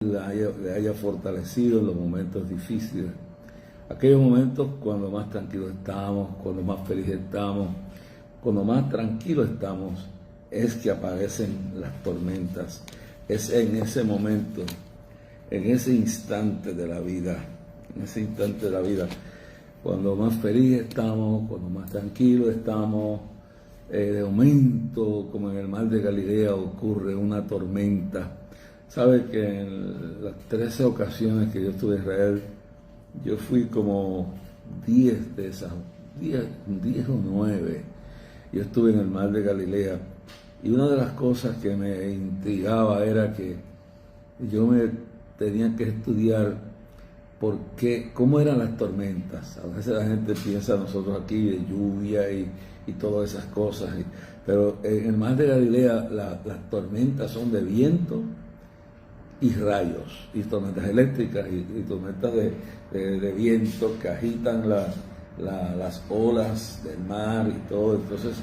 le haya fortalecido en los momentos difíciles. Aquellos momentos cuando más tranquilos estamos, cuando más felices estamos, cuando más tranquilos estamos, es que aparecen las tormentas. Es en ese momento, en ese instante de la vida, cuando más felices estamos, cuando más tranquilos estamos, de momento, como en el mar de Galilea, ocurre una tormenta. Sabe que en las 13 ocasiones que yo estuve en Israel, yo fui como 10 de esas, 10 o 9. Yo estuve en el mar de Galilea y una de las cosas que me intrigaba era que yo me tenía que estudiar cómo eran las tormentas. A veces la gente piensa nosotros aquí de lluvia y todas esas cosas, pero en el mar de Galilea las tormentas son de viento y rayos, y tormentas eléctricas y tormentas de viento que agitan las olas del mar y todo. Entonces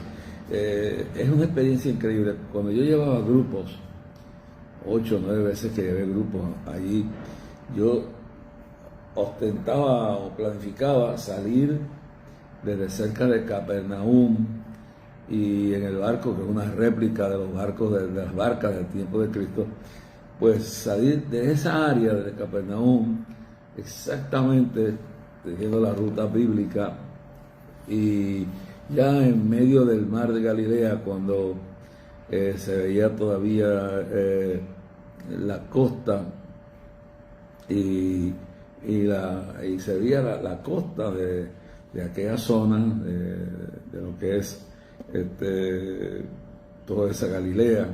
es una experiencia increíble. Cuando yo llevaba grupos, 8 o 9 veces que llevé grupos allí, yo ostentaba o planificaba salir desde cerca de Capernaum y en el barco, que es una réplica de los barcos de las barcas del tiempo de Cristo, pues salir de esa área de Capernaum, exactamente siguiendo la ruta bíblica, y ya en medio del mar de Galilea, cuando se veía todavía la costa y se veía la costa de aquella zona de lo que es toda esa Galilea.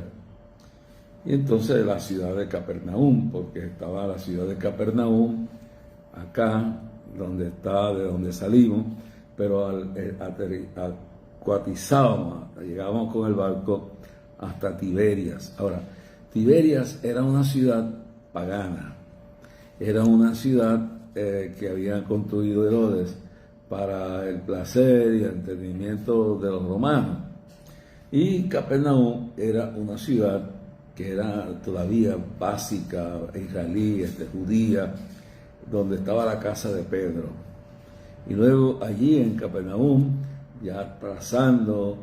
Y entonces la ciudad de Capernaum, porque estaba la ciudad de Capernaum acá, de donde salimos, pero acuatizábamos, llegábamos con el barco hasta Tiberias. Ahora, Tiberias era una ciudad pagana, era una ciudad que habían construido Herodes para el placer y el entretenimiento de los romanos. Y Capernaum era una ciudad que era todavía básica, israelí, judía, donde estaba la casa de Pedro. Y luego allí en Capernaum, ya pasando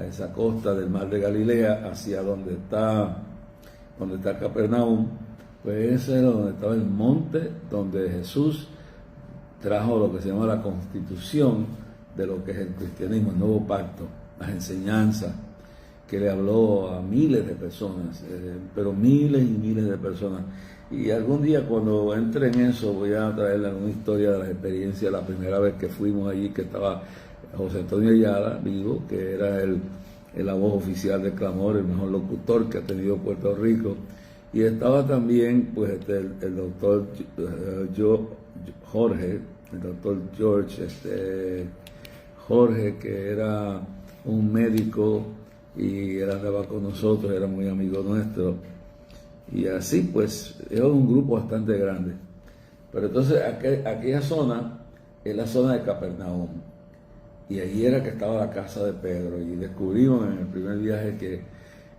esa costa del mar de Galilea hacia donde está Capernaum, pues ese era donde estaba el monte donde Jesús trajo lo que se llama la constitución de lo que es el cristianismo, el nuevo pacto, las enseñanzas, que le habló a miles de personas, pero miles y miles de personas. Y algún día cuando entre en eso voy a traerle una historia de las experiencias, la primera vez que fuimos allí, que estaba José Antonio Ayala, vivo, que era la voz oficial del clamor, el mejor locutor que ha tenido Puerto Rico, y estaba también pues el doctor Jorge, el doctor Jorge, que era un médico y él andaba con nosotros, era muy amigo nuestro, y así pues era un grupo bastante grande. Pero entonces aquella zona es la zona de Capernaum, y allí era que estaba la casa de Pedro, y descubrimos en el primer viaje que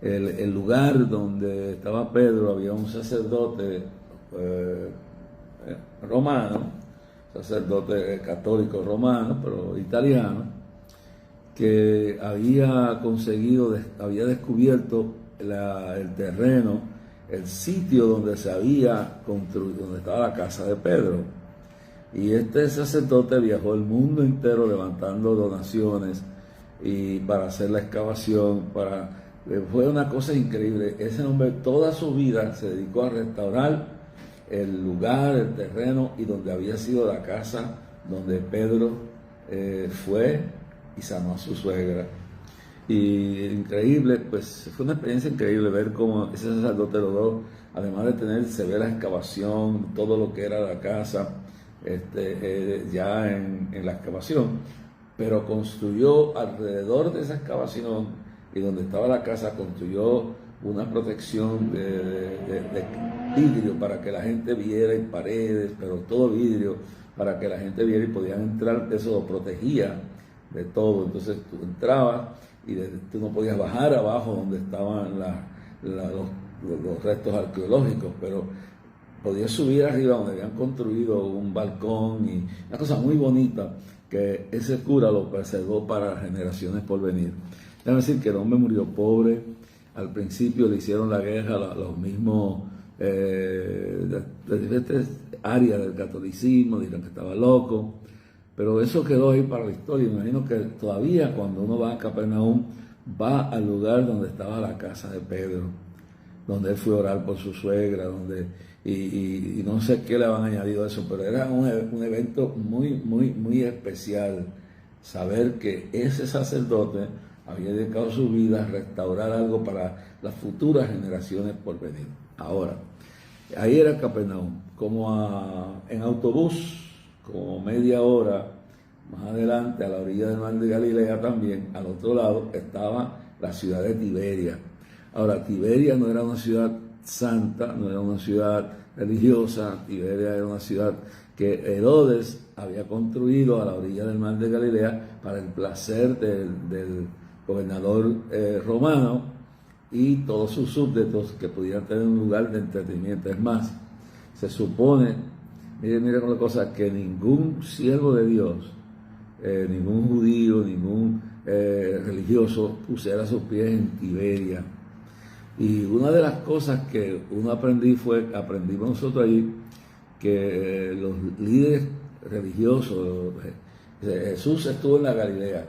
el lugar donde estaba Pedro había un sacerdote romano, sacerdote católico romano, pero italiano, que había descubierto el terreno, el sitio donde se había construido, donde estaba la casa de Pedro. Y este sacerdote viajó el mundo entero levantando donaciones y para hacer la excavación, fue una cosa increíble. Ese hombre toda su vida se dedicó a restaurar el lugar, el terreno y donde había sido la casa donde Pedro fue y sanó a su suegra. Y increíble, pues fue una experiencia increíble ver cómo ese sacerdote logró, además de tener severa excavación, todo lo que era la casa, ya en la excavación, pero construyó alrededor de esa excavación y donde estaba la casa, construyó una protección de vidrio para que la gente viera, en paredes, pero todo vidrio para que la gente viera y podían entrar. Eso lo protegía de todo. Entonces tú entrabas y tú no podías bajar abajo donde estaban los restos arqueológicos, pero podías subir arriba donde habían construido un balcón y una cosa muy bonita que ese cura lo preservó para generaciones por venir. Déjame decir que el hombre murió pobre. Al principio le hicieron la guerra a los mismos de diferentes áreas del catolicismo, dijeron que estaba loco, pero eso quedó ahí para la historia. Me imagino que todavía cuando uno va a Capernaum, va al lugar donde estaba la casa de Pedro, donde él fue a orar por su suegra, y no sé qué le han añadido a eso, pero era un evento muy especial, saber que ese sacerdote había dedicado su vida a restaurar algo para las futuras generaciones por venir. Ahora, ahí era Capernaum, en autobús, como media hora más adelante, a la orilla del mar de Galilea también, al otro lado, estaba la ciudad de Tiberia. Ahora, Tiberia no era una ciudad santa, no era una ciudad religiosa. Tiberia era una ciudad que Herodes había construido a la orilla del mar de Galilea para el placer del gobernador romano y todos sus súbditos que pudieran tener un lugar de entretenimiento. Es más, se supone, miren con la cosa, que ningún siervo de Dios, ningún judío, ningún religioso pusiera sus pies en Tiberia. Y una de las cosas que aprendimos nosotros allí, que los líderes religiosos, Jesús estuvo en la Galilea,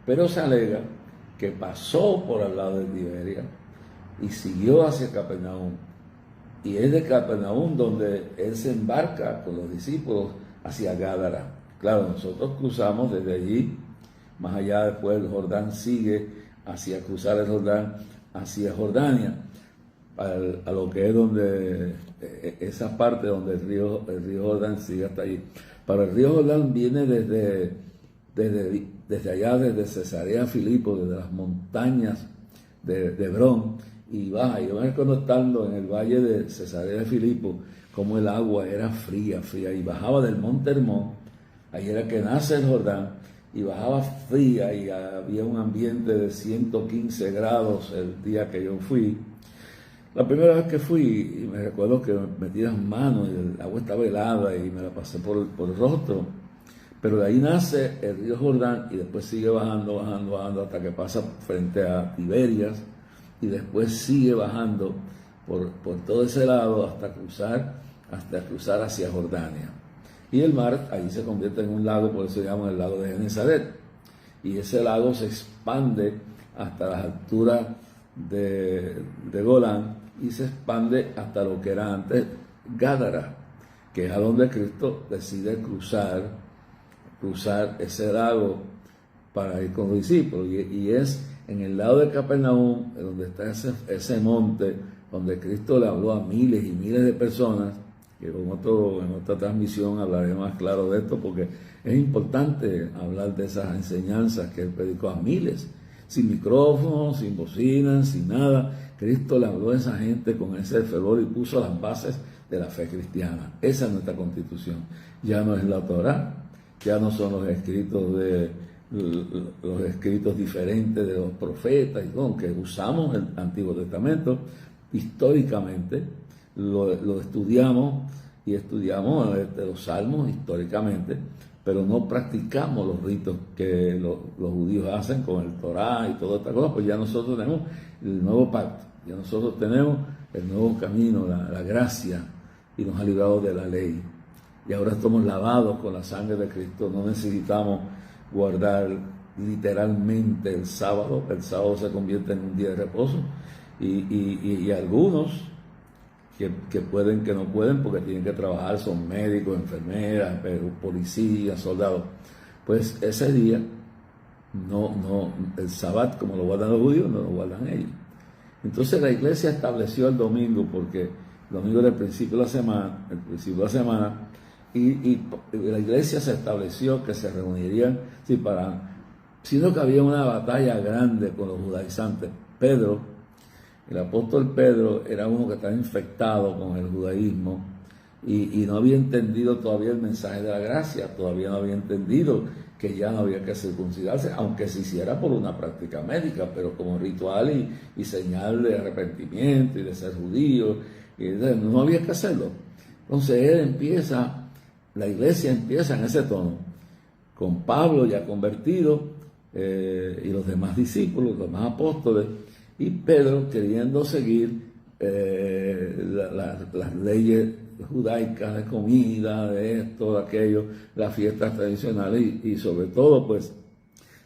pero se alega que pasó por al lado de Tiberia y siguió hacia Capernaum. Y es de Capernaum donde él se embarca con los discípulos hacia Gádara. Claro, nosotros cruzamos desde allí, más allá después el Jordán sigue hacia cruzar el Jordán hacia Jordania, a lo que es donde esa parte donde el río Jordán sigue hasta allí. Para el río Jordán viene desde allá, desde Cesarea Filipo, desde las montañas de Hebrón, y baja. Yo me recuerdo estando en el valle de Cesarea Filipo, como el agua era fría, y bajaba del monte Hermón, ahí era que nace el Jordán, y bajaba fría, y había un ambiente de 115 grados el día que yo fui. La primera vez que fui, y me recuerdo que me metí las manos, y el agua estaba helada, y me la pasé por el rostro. Pero de ahí nace el río Jordán, y después sigue bajando, hasta que pasa frente a Tiberias, y después sigue bajando por todo ese lado hasta cruzar hacia Jordania. Y el mar ahí se convierte en un lago, por eso se llama el lago de Genesaret. Y ese lago se expande hasta las alturas de Golán, y se expande hasta lo que era antes Gádara, que es a donde Cristo decide cruzar ese lago para ir con los discípulos. Y es en el lado de Capernaum, donde está ese monte, donde Cristo le habló a miles y miles de personas, que en otra transmisión hablaré más claro de esto, porque es importante hablar de esas enseñanzas que él predicó a miles, sin micrófonos, sin bocinas, sin nada. Cristo le habló a esa gente con ese fervor y puso las bases de la fe cristiana. Esa es nuestra constitución. Ya no es la Torá, ya no son los escritos diferentes de los profetas, aunque usamos el Antiguo Testamento históricamente, lo estudiamos los salmos históricamente, pero no practicamos los ritos que los judíos hacen con el Torá y toda esta cosa. Pues ya nosotros tenemos el nuevo pacto, ya nosotros tenemos el nuevo camino, la gracia, y nos ha librado de la ley. Y ahora estamos lavados con la sangre de Cristo. No necesitamos guardar literalmente el sábado. El sábado se convierte en un día de reposo. Y algunos que pueden, que no pueden, porque tienen que trabajar, son médicos, enfermeras, policías, soldados. Pues ese día, el sábado, como lo guardan los judíos, no lo guardan ellos. Entonces la iglesia estableció el domingo, porque el domingo era el principio de la semana, y la iglesia se estableció que se reunirían, sino que había una batalla grande con los judaizantes. El apóstol Pedro era uno que estaba infectado con el judaísmo y no había entendido todavía el mensaje de la gracia, todavía no había entendido que ya no había que circuncidarse, aunque se hiciera por una práctica médica, pero como ritual y señal de arrepentimiento y de ser judío, y no había que hacerlo. Entonces la iglesia empieza en ese tono, con Pablo ya convertido, y los demás discípulos, los demás apóstoles, y Pedro queriendo seguir las leyes judaicas de comida, de esto, de aquello, las fiestas tradicionales y sobre todo pues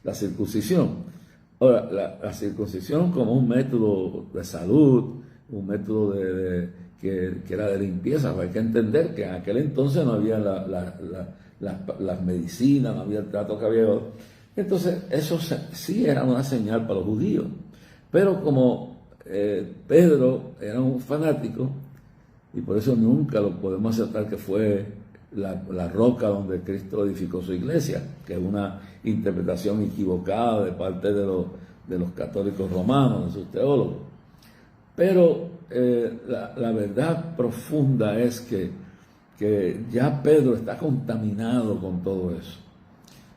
la circuncisión. Ahora, la circuncisión como un método de salud, un método que era de limpieza. Hay que entender que en aquel entonces no había las medicinas, no había el trato que había hoy. Entonces eso sí era una señal para los judíos. Pero como Pedro era un fanático, y por eso nunca lo podemos aceptar que fue la roca donde Cristo edificó su iglesia, que es una interpretación equivocada de parte de los católicos romanos, de sus teólogos. Pero la verdad profunda es que ya Pedro está contaminado con todo eso.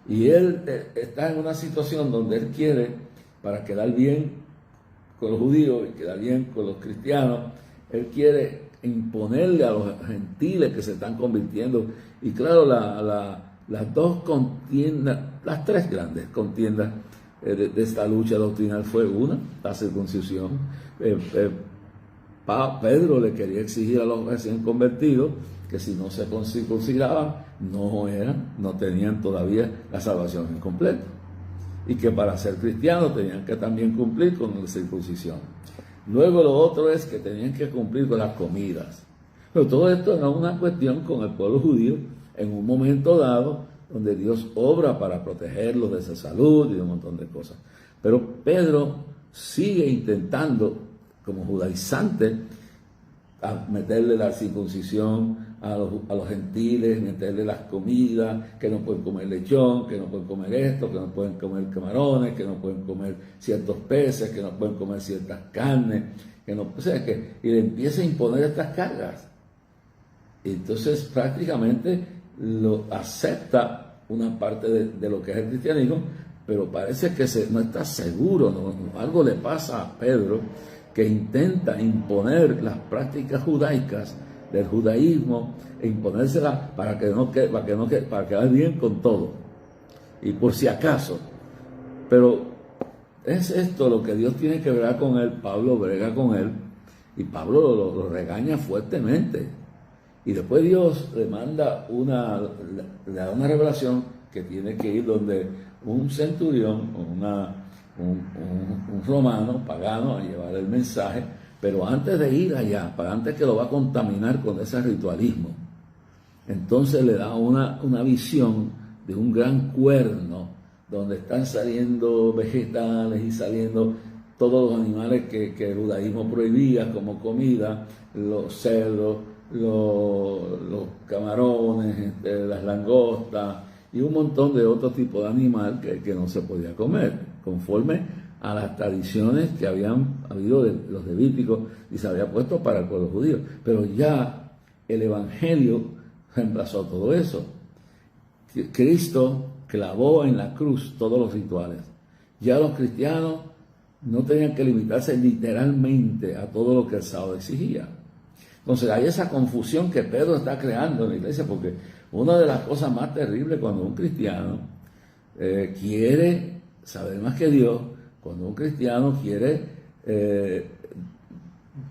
Y él está en una situación donde él quiere, para quedar bien con los judíos y quedar bien con los cristianos, él quiere imponerle a los gentiles que se están convirtiendo. Y claro, las dos contiendas, las tres grandes contiendas de esta lucha doctrinal fue una, la circuncisión. Pedro le quería exigir a los recién convertidos que si no se circuncidaban, no tenían todavía la salvación incompleta. Y que para ser cristianos tenían que también cumplir con la circuncisión. Luego lo otro es que tenían que cumplir con las comidas. Pero todo esto era una cuestión con el pueblo judío en un momento dado donde Dios obra para protegerlos de esa salud y de un montón de cosas. Pero Pedro sigue intentando, como judaizante, a meterle la circuncisión a los gentiles, meterle las comidas, que no pueden comer lechón, que no pueden comer esto, que no pueden comer camarones, que no pueden comer ciertos peces, que no pueden comer ciertas carnes, y le empieza a imponer estas cargas. Y entonces prácticamente lo acepta una parte de lo que es el cristianismo, pero parece que no está seguro, ¿no? Algo le pasa a Pedro, que intenta imponer las prácticas judaicas del judaísmo e imponérselas para quedar bien con todo y por si acaso. Pero es esto lo que Dios tiene que bregar con él. Pablo brega con él y Pablo lo regaña fuertemente, y después Dios le da una revelación que tiene que ir donde un centurión, un romano pagano, a llevar el mensaje. Pero antes de ir allá, antes que lo va a contaminar con ese ritualismo, entonces le da una visión de un gran cuerno donde están saliendo vegetales y saliendo todos los animales que el judaísmo prohibía como comida, los cerdos, los camarones, las langostas y un montón de otro tipo de animal que no se podía comer, conforme a las tradiciones que habían habido de los levíticos y se había puesto para el pueblo judío. Pero ya el evangelio reemplazó todo eso. Cristo clavó en la cruz todos los rituales. Ya los cristianos no tenían que limitarse literalmente a todo lo que el sábado exigía. Entonces hay esa confusión que Pedro está creando en la iglesia, porque una de las cosas más terribles cuando un cristiano quiere saber más que Dios, cuando un cristiano quiere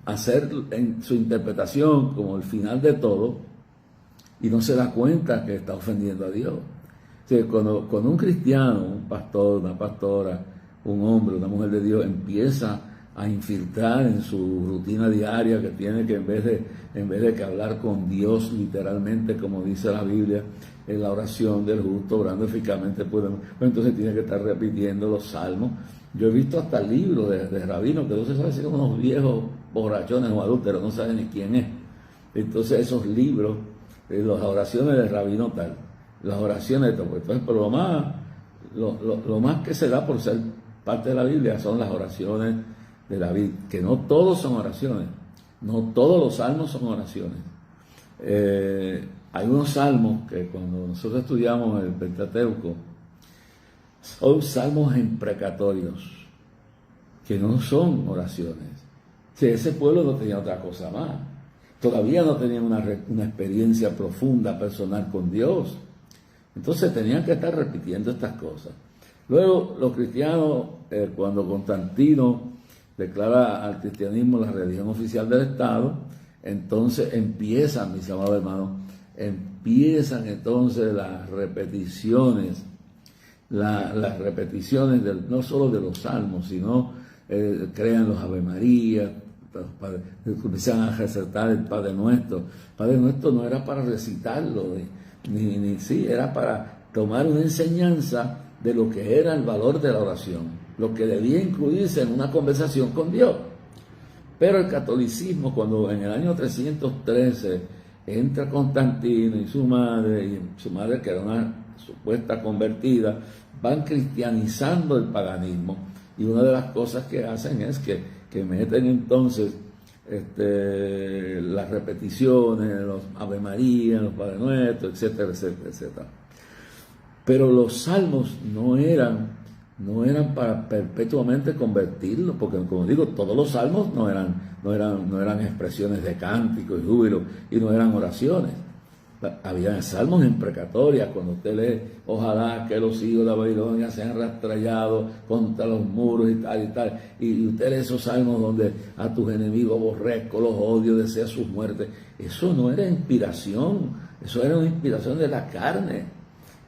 hacer en su interpretación como el final de todo y no se da cuenta que está ofendiendo a Dios. O sea, cuando un cristiano, un pastor, una pastora, un hombre, una mujer de Dios empieza a infiltrar en su rutina diaria que tiene que en vez de que hablar con Dios literalmente, como dice la Biblia, en la oración del justo, orando eficazmente, pues entonces tiene que estar repitiendo los salmos. Yo he visto hasta libros de rabinos que no se sabe si son unos viejos borrachones o adúlteros, no saben ni quién es. Entonces esos libros, las oraciones del rabino tal, las oraciones de todo, entonces, pero lo más que se da por ser parte de la Biblia son las oraciones de David, que no todos son oraciones, no todos los salmos son oraciones. Hay unos salmos que cuando nosotros estudiamos el Pentateuco son salmos imprecatorios, que no son oraciones. Si ese pueblo no tenía otra cosa más. todavía no tenían una experiencia profunda, personal con Dios. Entonces tenían que estar repitiendo estas cosas. Luego los cristianos, cuando Constantino declara al cristianismo la religión oficial del Estado, entonces empiezan, mis amados hermanos, empiezan entonces las repeticiones, no solo de los salmos, sino crean los Ave María, empiezan a recitar el Padre Nuestro. El Padre Nuestro no era para recitarlo, era para tomar una enseñanza de lo que era el valor de la oración, lo que debía incluirse en una conversación con Dios. Pero el catolicismo, cuando en el año 313 entra Constantino y su madre que era una supuesta convertida, van cristianizando el paganismo, y una de las cosas que hacen es que meten entonces las repeticiones, los Ave María, los Padre Nuestro, etcétera, etcétera, etcétera. Pero los salmos no eran para perpetuamente convertirlos, porque como digo, todos los salmos no eran expresiones de cántico y júbilo, y no eran oraciones. Había salmos imprecatorias, cuando usted lee, ojalá que los hijos de Babilonia sean rastrallados contra los muros y tal, y usted lee esos salmos donde a tus enemigos aborrezco, los odio, desea sus muertes. Eso no era inspiración, eso era una inspiración de la carne.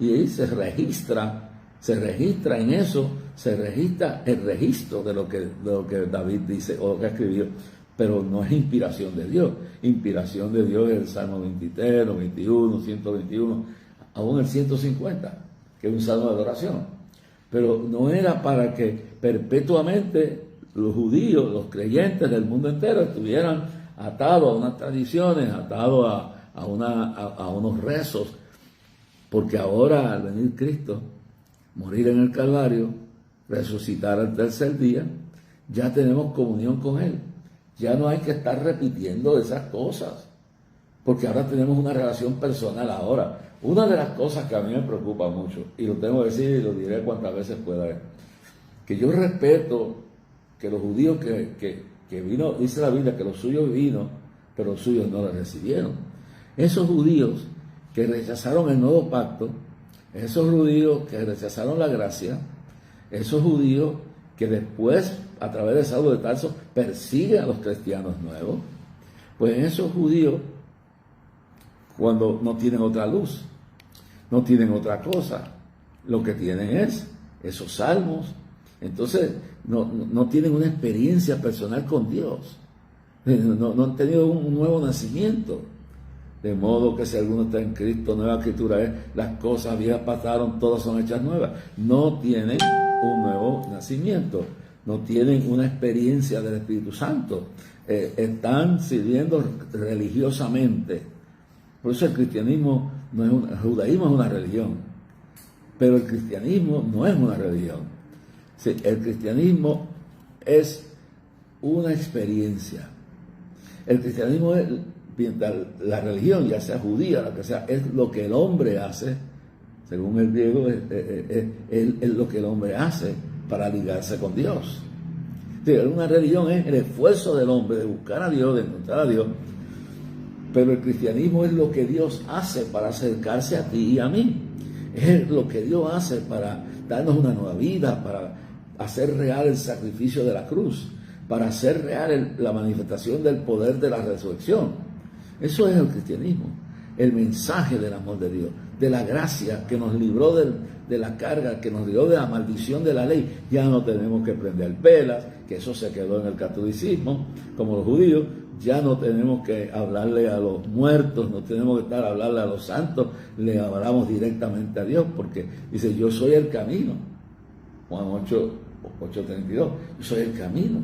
Y ahí se registra en eso, se registra el registro de lo que David dice o lo que escribió, pero no es inspiración de Dios. Inspiración de Dios es el Salmo 23, 91, 121, aún el 150, que es un salmo de adoración. Pero no era para que perpetuamente los judíos, los creyentes del mundo entero estuvieran atados a unas tradiciones, atados a unos rezos. Porque ahora, al venir Cristo, morir en el Calvario, resucitar al tercer día, ya tenemos comunión con Él. Ya no hay que estar repitiendo esas cosas, porque ahora tenemos una relación personal. Ahora, una de las cosas que a mí me preocupa mucho, y lo tengo que decir y lo diré cuantas veces pueda, es que yo respeto que los judíos que vino, dice la Biblia, que los suyos vino, pero los suyos no le recibieron. Esos judíos que rechazaron el nuevo pacto, esos judíos que rechazaron la gracia, esos judíos que después, a través de Saulo de Tarso, persiguen a los cristianos nuevos, pues esos judíos, cuando no tienen otra luz, no tienen otra cosa, lo que tienen es esos salmos, entonces no tienen una experiencia personal con Dios, no han tenido un nuevo nacimiento. De modo que si alguno está en Cristo, nueva escritura es, las cosas viejas pasaron, todas son hechas nuevas. No tienen un nuevo nacimiento, no tienen una experiencia del Espíritu Santo, están sirviendo religiosamente. Por eso el cristianismo el judaísmo es una religión, pero el cristianismo no es una religión. Sí, el cristianismo es una experiencia. El cristianismo es la religión, ya sea judía, lo que sea, es lo que el hombre hace, según el griego, es lo que el hombre hace para ligarse con Dios. Una religión es el esfuerzo del hombre de buscar a Dios, de encontrar a Dios, pero el cristianismo es lo que Dios hace para acercarse a ti y a mí. Es lo que Dios hace para darnos una nueva vida, para hacer real el sacrificio de la cruz, para hacer real la manifestación del poder de la resurrección. Eso es el cristianismo, el mensaje del amor de Dios, de la gracia que nos libró de la carga, que nos libró de la maldición de la ley. Ya no tenemos que prender velas, que eso se quedó en el catolicismo, como los judíos. Ya no tenemos que hablarle a los muertos, no tenemos que hablarle a los santos, le hablamos directamente a Dios, porque dice, yo soy el camino. Juan 8:32, yo soy el camino,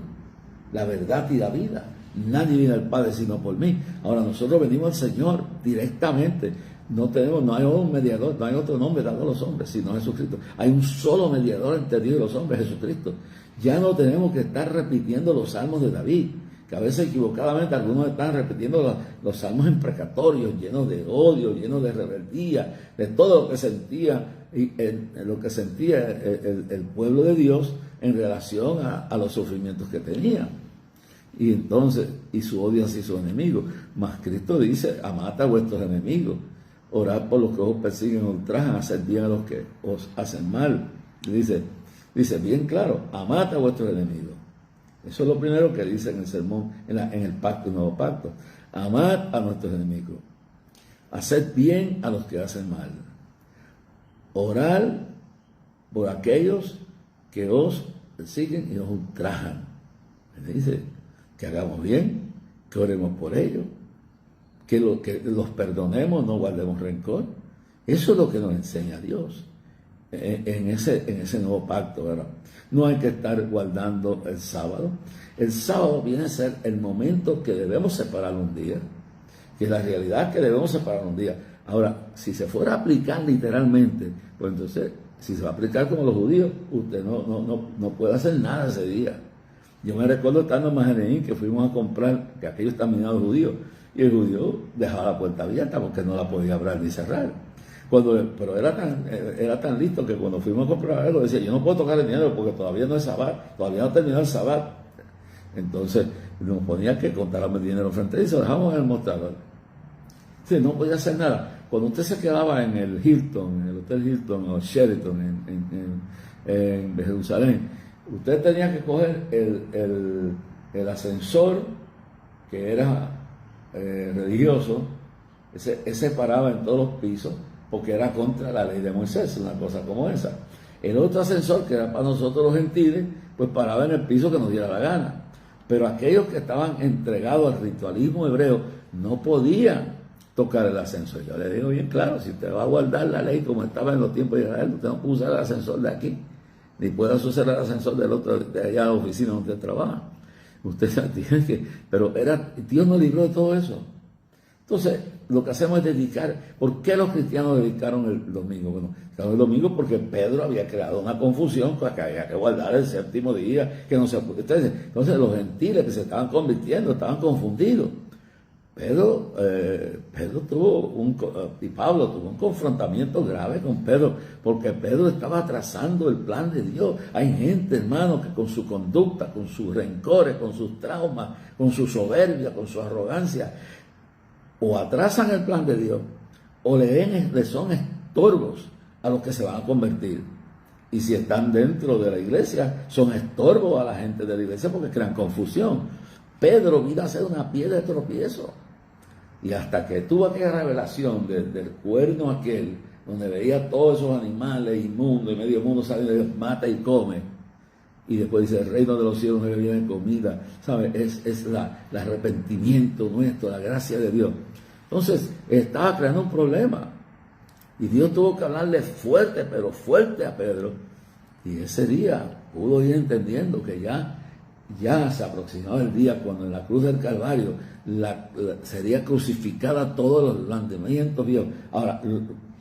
la verdad y la vida. Nadie viene al Padre sino por mí. Ahora nosotros venimos al Señor directamente. No hay un mediador, no hay otro nombre dado a los hombres sino Jesucristo. Hay un solo mediador entre Dios y los hombres, Jesucristo. Ya no tenemos que estar repitiendo los salmos de David, que a veces equivocadamente algunos están repitiendo los salmos imprecatorios, llenos de odio, llenos de rebeldía, de todo lo que sentía el pueblo de Dios en relación a los sufrimientos que tenía. Y entonces, y su odio hacia sus enemigos. Mas Cristo dice, amad a vuestros enemigos, orad por los que os persiguen, ultrajan, haced bien a los que os hacen mal. Dice bien claro, amad a vuestros enemigos. Eso es lo primero que dice en el sermón, en el pacto, el nuevo pacto. Amad a nuestros enemigos. Haced bien a los que hacen mal. Orad por aquellos que os persiguen y os ultrajan. Dice que hagamos bien, que oremos por ellos, que los perdonemos, no guardemos rencor. Eso es lo que nos enseña Dios en ese nuevo pacto, ¿verdad? No hay que estar guardando el sábado. El sábado viene a ser el momento que debemos separar un día, que es la realidad que debemos separar un día. Ahora, si se fuera a aplicar literalmente, pues entonces, si se va a aplicar como los judíos, usted no puede hacer nada ese día. Yo me recuerdo estando en Mahaneín que fuimos a comprar, que aquellos están minados judíos, y el judío dejaba la puerta abierta porque no la podía abrir ni cerrar. Pero era tan listo que cuando fuimos a comprar algo decía, yo no puedo tocar el dinero porque todavía no es Sabbat, todavía no ha terminado el Sabbat. Entonces nos ponía que contáramos el dinero frente a él y se lo dejamos en el mostrador. Sí, no podía hacer nada. Cuando usted se quedaba en el Hilton, en el Hotel Hilton o Sheraton en Jerusalén, usted tenía que coger el ascensor que era religioso, ese paraba en todos los pisos porque era contra la ley de Moisés, una cosa como esa. El otro ascensor, que era para nosotros los gentiles, pues paraba en el piso que nos diera la gana. Pero aquellos que estaban entregados al ritualismo hebreo no podían tocar el ascensor. Yo le digo bien claro, si usted va a guardar la ley como estaba en los tiempos de Israel, usted no puede usar el ascensor de aquí, ni puede usar el ascensor del otro, de allá de la oficina donde usted trabaja. Usted tiene que, pero Dios nos libró de todo eso. Entonces, lo que hacemos es dedicar. ¿Por qué los cristianos dedicaron el domingo? Bueno, el domingo porque Pedro había creado una confusión, que había que guardar el séptimo día, que no se puede. Entonces, los gentiles que se estaban convirtiendo estaban confundidos. Pedro y Pablo tuvo un confrontamiento grave con Pedro, porque Pedro estaba atrasando el plan de Dios. Hay gente, hermano, que con su conducta, con sus rencores, con sus traumas, con su soberbia, con su arrogancia, o atrasan el plan de Dios, o le son estorbos a los que se van a convertir. Y si están dentro de la iglesia, son estorbos a la gente de la iglesia porque crean confusión. Pedro vino a ser una piedra de tropiezo. Y hasta que tuvo aquella revelación del cuerno aquel, donde veía todos esos animales inmundos, y medio mundo sale de Dios, mata y come. Y después dice, el reino de los cielos no viene comida. ¿Sabe? Es el arrepentimiento nuestro, la gracia de Dios. Entonces, estaba creando un problema. Y Dios tuvo que hablarle fuerte, pero fuerte a Pedro. Y ese día pudo ir entendiendo que ya se aproximaba el día cuando en la cruz del Calvario sería crucificada todos los mandamientos de Dios. Ahora,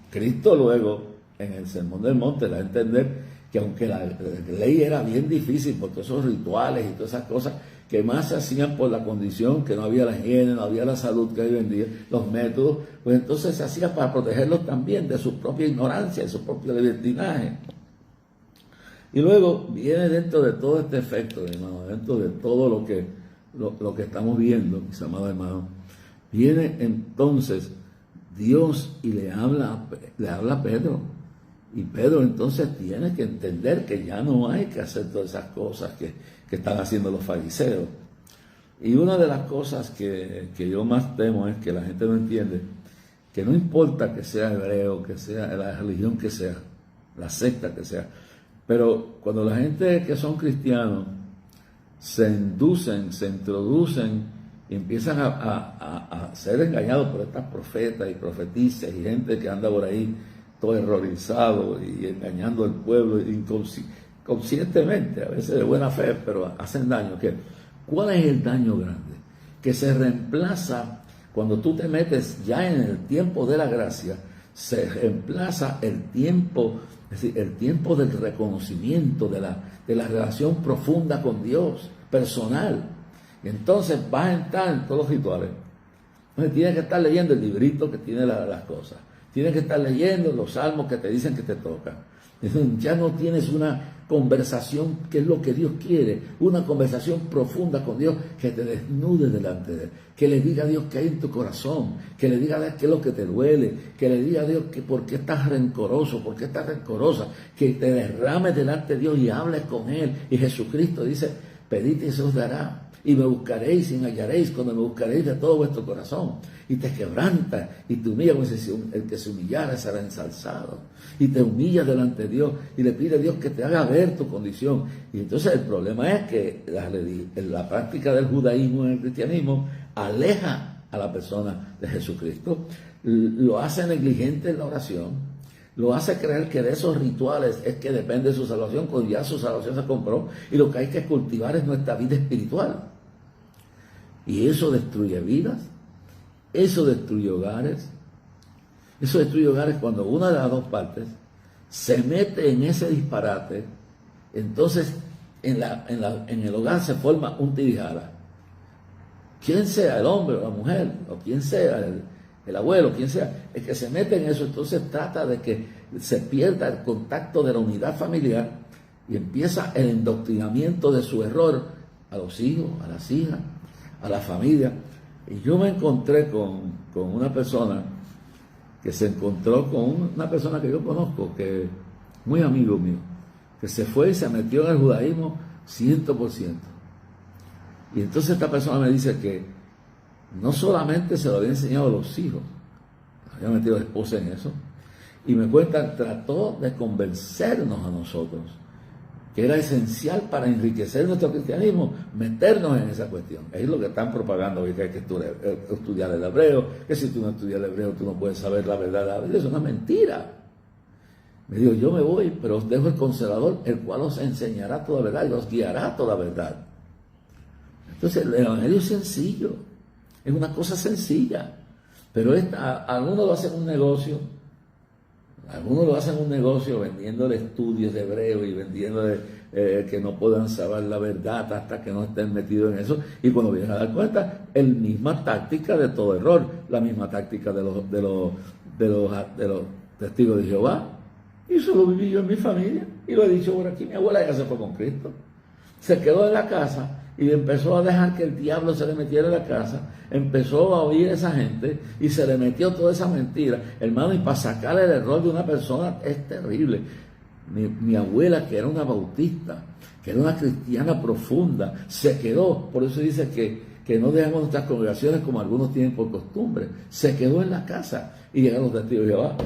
Cristo luego, en el Sermón del Monte, da a entender que aunque la ley era bien difícil por todos esos rituales y todas esas cosas que más se hacían por la condición que no había la higiene, no había la salud que hay hoy en día, los métodos, pues entonces se hacía para protegerlos también de su propia ignorancia, de su propio libertinaje. Y luego viene dentro de todo este efecto, hermano, dentro de todo lo que estamos viendo, mis amados hermanos, viene entonces Dios y le habla a Pedro. Y Pedro entonces tiene que entender que ya no hay que hacer todas esas cosas que están haciendo los fariseos. Y una de las cosas que yo más temo es que la gente no entiende que no importa que sea hebreo, que sea la religión que sea, la secta que sea, pero cuando la gente que son cristianos se inducen, se introducen y empiezan a ser engañados por estas profetas y profetisas y gente que anda por ahí todo errorizado y engañando al pueblo inconscientemente, a veces de buena fe, pero hacen daño. ¿Cuál es el daño grande? Que se reemplaza, cuando tú te metes ya en el tiempo de la gracia, se reemplaza el tiempo, es decir, el tiempo del reconocimiento de la relación profunda con Dios, personal. Y entonces vas a entrar en todos los rituales. Entonces tienes que estar leyendo el librito que tiene las cosas. Tienes que estar leyendo los salmos que te dicen que te tocan. Entonces ya no tienes conversación que es lo que Dios quiere, una conversación profunda con Dios, que te desnude delante de Él, que le diga a Dios qué hay en tu corazón, que le diga a Dios qué es lo que te duele, que le diga a Dios que por qué estás rencoroso, por qué estás rencorosa, que te derrames delante de Dios y hables con Él. Y Jesucristo dice, pedid y se os dará. Y me buscaréis y me hallaréis cuando me buscaréis de todo vuestro corazón. Y te quebranta y te humilla, como dice, el que se humillara será ensalzado. Y te humilla delante de Dios y le pide a Dios que te haga ver tu condición. Y entonces el problema es que la práctica del judaísmo en el cristianismo aleja a la persona de Jesucristo, lo hace negligente en la oración, lo hace creer que de esos rituales es que depende su salvación, cuando ya su salvación se compró, y lo que hay que cultivar es nuestra vida espiritual. Y eso destruye vidas, eso destruye hogares, cuando una de las dos partes se mete en ese disparate. Entonces en el hogar se forma un tirijala. Quien sea, el hombre o la mujer, o quien sea, el abuelo, quien sea, el que se mete en eso, entonces trata de que se pierda el contacto de la unidad familiar y empieza el endoctrinamiento de su error a los hijos, a las hijas, a la familia. Y yo me encontré con una persona que se encontró con una persona que yo conozco, que muy amigo mío, que se fue y se metió en el judaísmo 100%. Y entonces esta persona me dice que no solamente se lo había enseñado a los hijos, había metido a la esposa en eso, y me cuentan, trató de convencernos a nosotros que era esencial para enriquecer nuestro cristianismo, meternos en esa cuestión. Es lo que están propagando hoy, que hay que estudiar el hebreo, que si tú no estudias el hebreo tú no puedes saber la verdad. Eso es una mentira. Me dijo, yo me voy, pero os dejo el Consolador, el cual os enseñará toda verdad y os guiará a toda verdad. Entonces el evangelio es sencillo, es una cosa sencilla, pero algunos lo hacen un negocio. Algunos lo hacen un negocio vendiéndole estudios de hebreo y vendiéndole que no puedan saber la verdad hasta que no estén metidos en eso. Y cuando vienen a dar cuenta, la misma táctica de todo error, la misma táctica de los testigos de Jehová. Y eso lo viví yo en mi familia y lo he dicho por aquí. Mi abuela ya se fue con Cristo, se quedó en la casa y empezó a dejar que el diablo se le metiera en la casa, empezó a oír a esa gente y se le metió toda esa mentira, hermano, y para sacar el error de una persona es terrible. Mi abuela, que era una bautista, que era una cristiana profunda, se quedó, por eso dice que no dejamos nuestras congregaciones como algunos tienen por costumbre, se quedó en la casa y llegaron los testigos de Jehová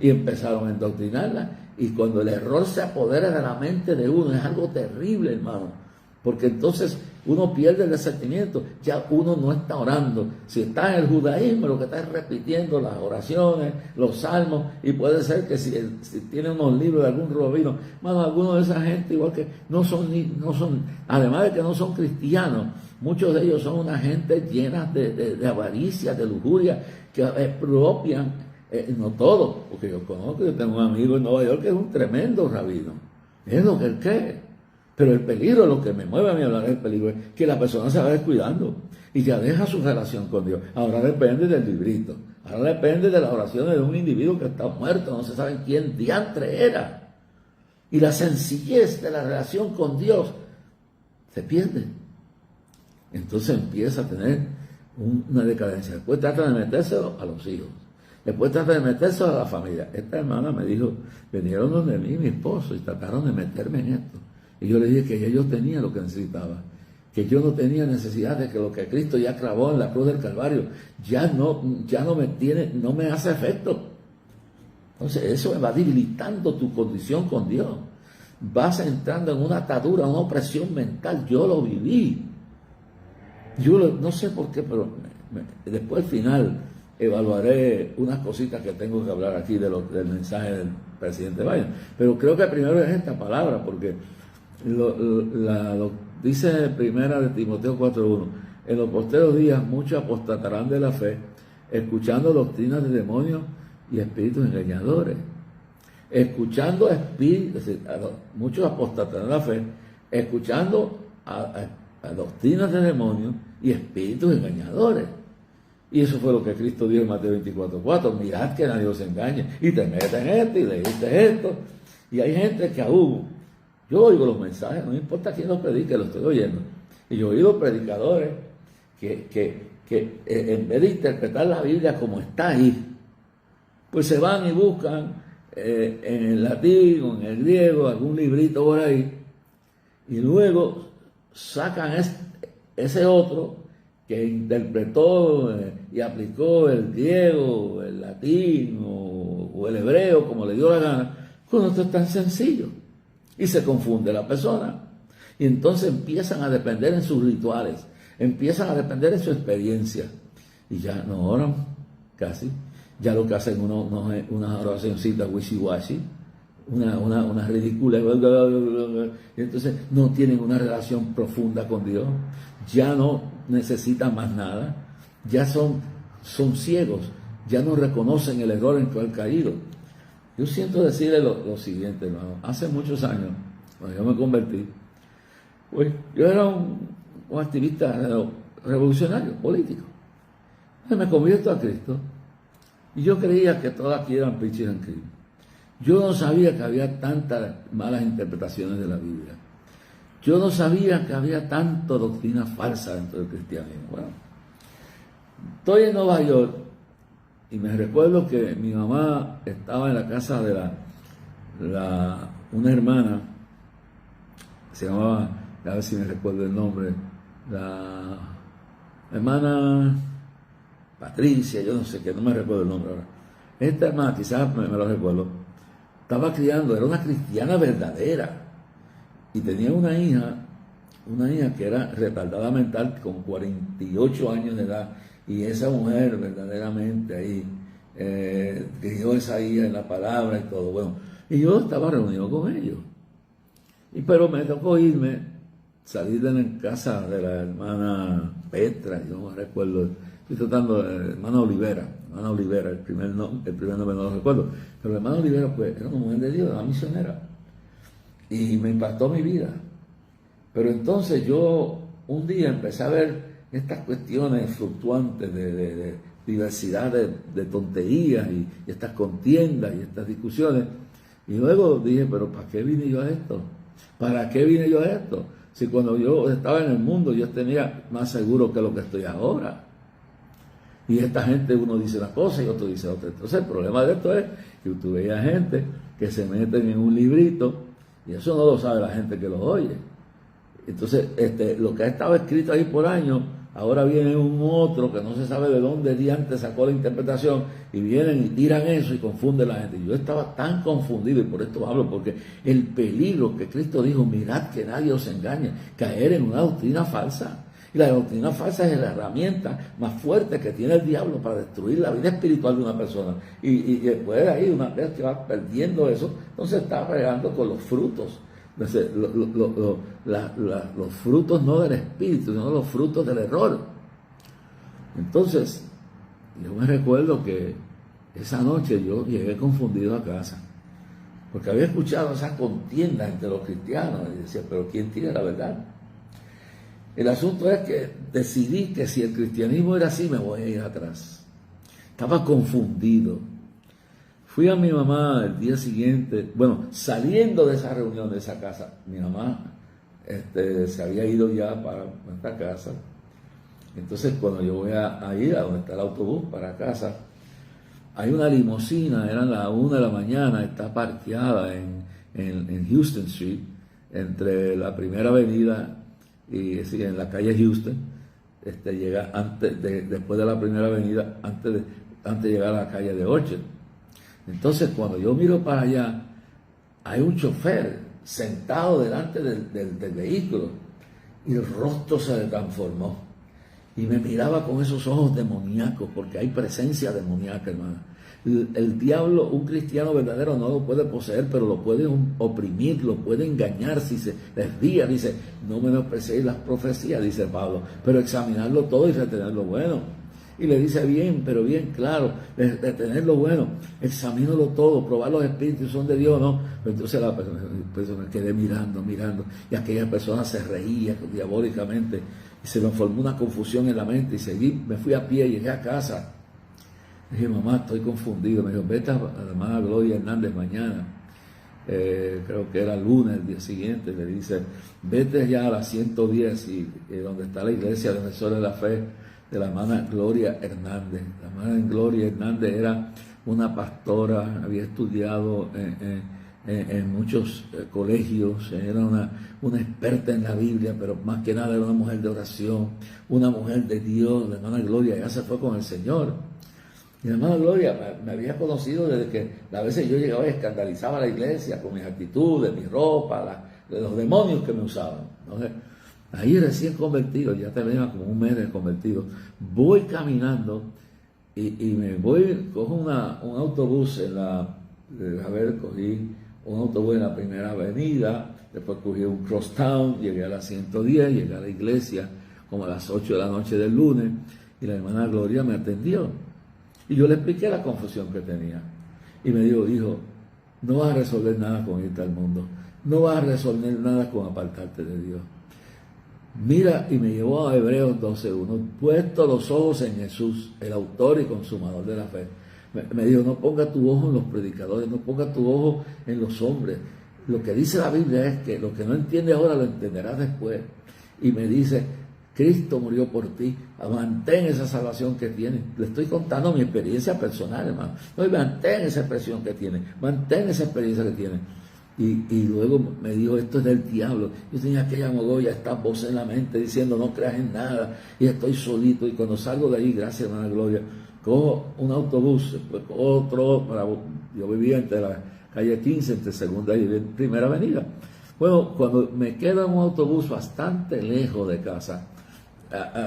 y empezaron a endoctrinarla. Y cuando el error se apodera de la mente de uno, es algo terrible, hermano. Porque entonces uno pierde el discernimiento, ya uno no está orando. Si está en el judaísmo, lo que está es repitiendo las oraciones, los salmos, y puede ser que si tiene unos libros de algún rabino, bueno, algunos de esa gente, igual que no son, además de que no son cristianos, muchos de ellos son una gente llena de avaricia, de lujuria, que expropian, no todo, porque yo tengo un amigo en Nueva York que es un tremendo rabino, es lo que él cree. Pero el peligro, lo que me mueve a mí a hablar del peligro, es que la persona se va descuidando y ya deja su relación con Dios. Ahora depende del librito, ahora depende de las oraciones de un individuo que está muerto, no se sabe quién diantre era. Y la sencillez de la relación con Dios se pierde. Entonces empieza a tener una decadencia. Después trata de metérselo a los hijos. Después trata de metérselo a la familia. Esta hermana me dijo, vinieron donde mí, mi esposo, y trataron de meterme en esto. Y yo le dije que ya yo tenía lo que necesitaba, que yo no tenía necesidad de que lo que Cristo ya clavó en la cruz del Calvario ya no me hace efecto. Entonces eso va debilitando tu condición con Dios. Vas entrando en una atadura, una opresión mental. Yo lo viví. No sé por qué, pero después al final evaluaré unas cositas que tengo que hablar aquí del mensaje del presidente Biden. Pero creo que primero es esta palabra, porque lo dice primera de Timoteo 4:1, en los posteros días muchos apostatarán de la fe, escuchando doctrinas de demonios y espíritus engañadores. Escuchando espíritus, muchos apostatarán de la fe, escuchando a doctrinas de demonios y espíritus engañadores. Y eso fue lo que Cristo dijo en Mateo 24:4, mirad que nadie os engañe, y te metes en esto y leíste esto. Y hay gente que aún, yo oigo los mensajes, no importa quién los predique, los estoy oyendo. Y yo he oído predicadores que en vez de interpretar la Biblia como está ahí, pues se van y buscan en el latín o en el griego algún librito por ahí, y luego sacan ese otro que interpretó y aplicó el griego, el latín o el hebreo como le dio la gana, cuando esto es tan sencillo. Y se confunde la persona. Y entonces empiezan a depender en sus rituales, empiezan a depender en su experiencia. Y ya no oran casi. Ya lo que hacen unas oracioncitas wishy-washy, una ridícula, y entonces no tienen una relación profunda con Dios, ya no necesitan más nada, ya son ciegos, ya no reconocen el error en que han caído. Yo siento decirle lo siguiente, hermano. Hace muchos años, cuando yo me convertí, pues yo era un activista revolucionario, político. Entonces me convierto a Cristo. Y yo creía que todas aquí eran preachers and cream. Yo no sabía que había tantas malas interpretaciones de la Biblia. Yo no sabía que había tanta doctrina falsa dentro del cristianismo. Bueno, estoy en Nueva York y me recuerdo que mi mamá estaba en la casa de una hermana, se llamaba, a ver si me recuerdo el nombre, la hermana Patricia, yo no sé qué, no me recuerdo el nombre ahora. Esta hermana, quizás me lo recuerdo, estaba criando, era una cristiana verdadera, y tenía una hija que era retardada mental con 48 años de edad, y esa mujer verdaderamente ahí crió esa hija en la palabra y todo. Bueno, y yo estaba reunido con ellos, pero me tocó salir de la casa de la hermana Petra, yo no me recuerdo. Estoy tratando de hermana Olivera, el primer nombre no lo recuerdo, pero la hermana Olivera pues era una mujer de Dios, una misionera, y me impactó mi vida. Pero entonces yo un día empecé a ver estas cuestiones fluctuantes de diversidad de tonterías y estas contiendas y estas discusiones, y luego dije, pero ¿para qué vine yo a esto? ¿Para qué vine yo a esto? Si cuando yo estaba en el mundo yo tenía más seguro que lo que estoy ahora. Y esta gente, uno dice una cosa y otro dice otra. Entonces el problema de esto es que tú veías gente que se meten en un librito y eso no lo sabe la gente que lo oye. Entonces lo que ha estado escrito ahí por años, ahora viene un otro que no se sabe de dónde diantre sacó la interpretación y vienen y tiran eso y confunden a la gente. Y yo estaba tan confundido, y por esto hablo, porque el peligro que Cristo dijo, mirad que nadie os engañe, caer en una doctrina falsa. Y la doctrina falsa es la herramienta más fuerte que tiene el diablo para destruir la vida espiritual de una persona. Y después de ahí, una vez que va perdiendo eso, entonces está regando con los frutos. Entonces, los frutos no del espíritu, sino los frutos del error. Entonces, yo me recuerdo que esa noche yo llegué confundido a casa, porque había escuchado esas contiendas entre los cristianos y decía, pero ¿quién tiene la verdad? El asunto es que decidí que si el cristianismo era así, me voy a ir atrás. Estaba confundido. Fui a mi mamá el día siguiente, bueno, saliendo de esa reunión, de esa casa, mi mamá se había ido ya para nuestra casa. Entonces, cuando yo voy a ir a donde está el autobús para casa, hay una limusina, eran las 1 de la mañana, está parqueada en Houston Street, entre la primera avenida y sí, en la calle Houston, llega después de la primera avenida, antes de llegar a la calle de Orchard. Entonces, cuando yo miro para allá, hay un chofer sentado delante del vehículo y el rostro se le transformó. Y me miraba con esos ojos demoníacos, porque hay presencia demoníaca, hermano. El diablo, un cristiano verdadero, no lo puede poseer, pero lo puede oprimir, lo puede engañar si se desvía. Dice, no menospreciéis las profecías, dice Pablo, pero examinarlo todo y retener lo bueno. Y le dice bien, pero bien claro, retener lo bueno, examínalo todo, probar los espíritus son de Dios, ¿no? Pero entonces la persona me quedé mirando, y aquella persona se reía diabólicamente, y se me formó una confusión en la mente, y seguí, me fui a pie, llegué a casa. Dije, mamá, estoy confundido. Me dijo, vete a la hermana Gloria Hernández mañana creo que era lunes, el día siguiente, le dice, vete ya a la 110 y donde está la iglesia de Defensores de la Fe de la hermana Gloria Hernández. La hermana Gloria Hernández era una pastora, había estudiado en muchos colegios, era una experta en la Biblia, pero más que nada era una mujer de oración, una mujer de Dios. La hermana Gloria ya se fue con el Señor. Y la hermana Gloria me había conocido desde que a veces yo llegaba y escandalizaba a la iglesia con mis actitudes, mi ropa, los demonios que me usaban. Entonces, ahí recién convertido, ya tenía como un mes de convertido, voy caminando y me voy, cojo un autobús cogí un autobús en la primera avenida, después cogí un crosstown, llegué a la 110, llegué a la iglesia como a las 8 de la noche del lunes, y la hermana Gloria me atendió. Y yo le expliqué la confusión que tenía. Y me dijo, hijo, no vas a resolver nada con irte al mundo. No vas a resolver nada con apartarte de Dios. Mira, y me llevó a Hebreos 12:1, puesto los ojos en Jesús, el autor y consumador de la fe. Me dijo, no ponga tu ojo en los predicadores, no ponga tu ojo en los hombres. Lo que dice la Biblia es que lo que no entiendes ahora lo entenderás después. Y me dice, Cristo murió por ti, mantén esa salvación que tienes. Le estoy contando mi experiencia personal, hermano. No, mantén esa expresión que tienes, mantén esa experiencia que tienes. Y luego me dijo, esto es del diablo. Yo tenía aquella mogolla, esta voz en la mente diciendo, no creas en nada, y estoy solito. Y cuando salgo de ahí, gracias, hermana Gloria, cojo un autobús, después otro, yo vivía entre la calle 15, entre Segunda y Primera Avenida. Bueno, cuando me quedo en un autobús bastante lejos de casa,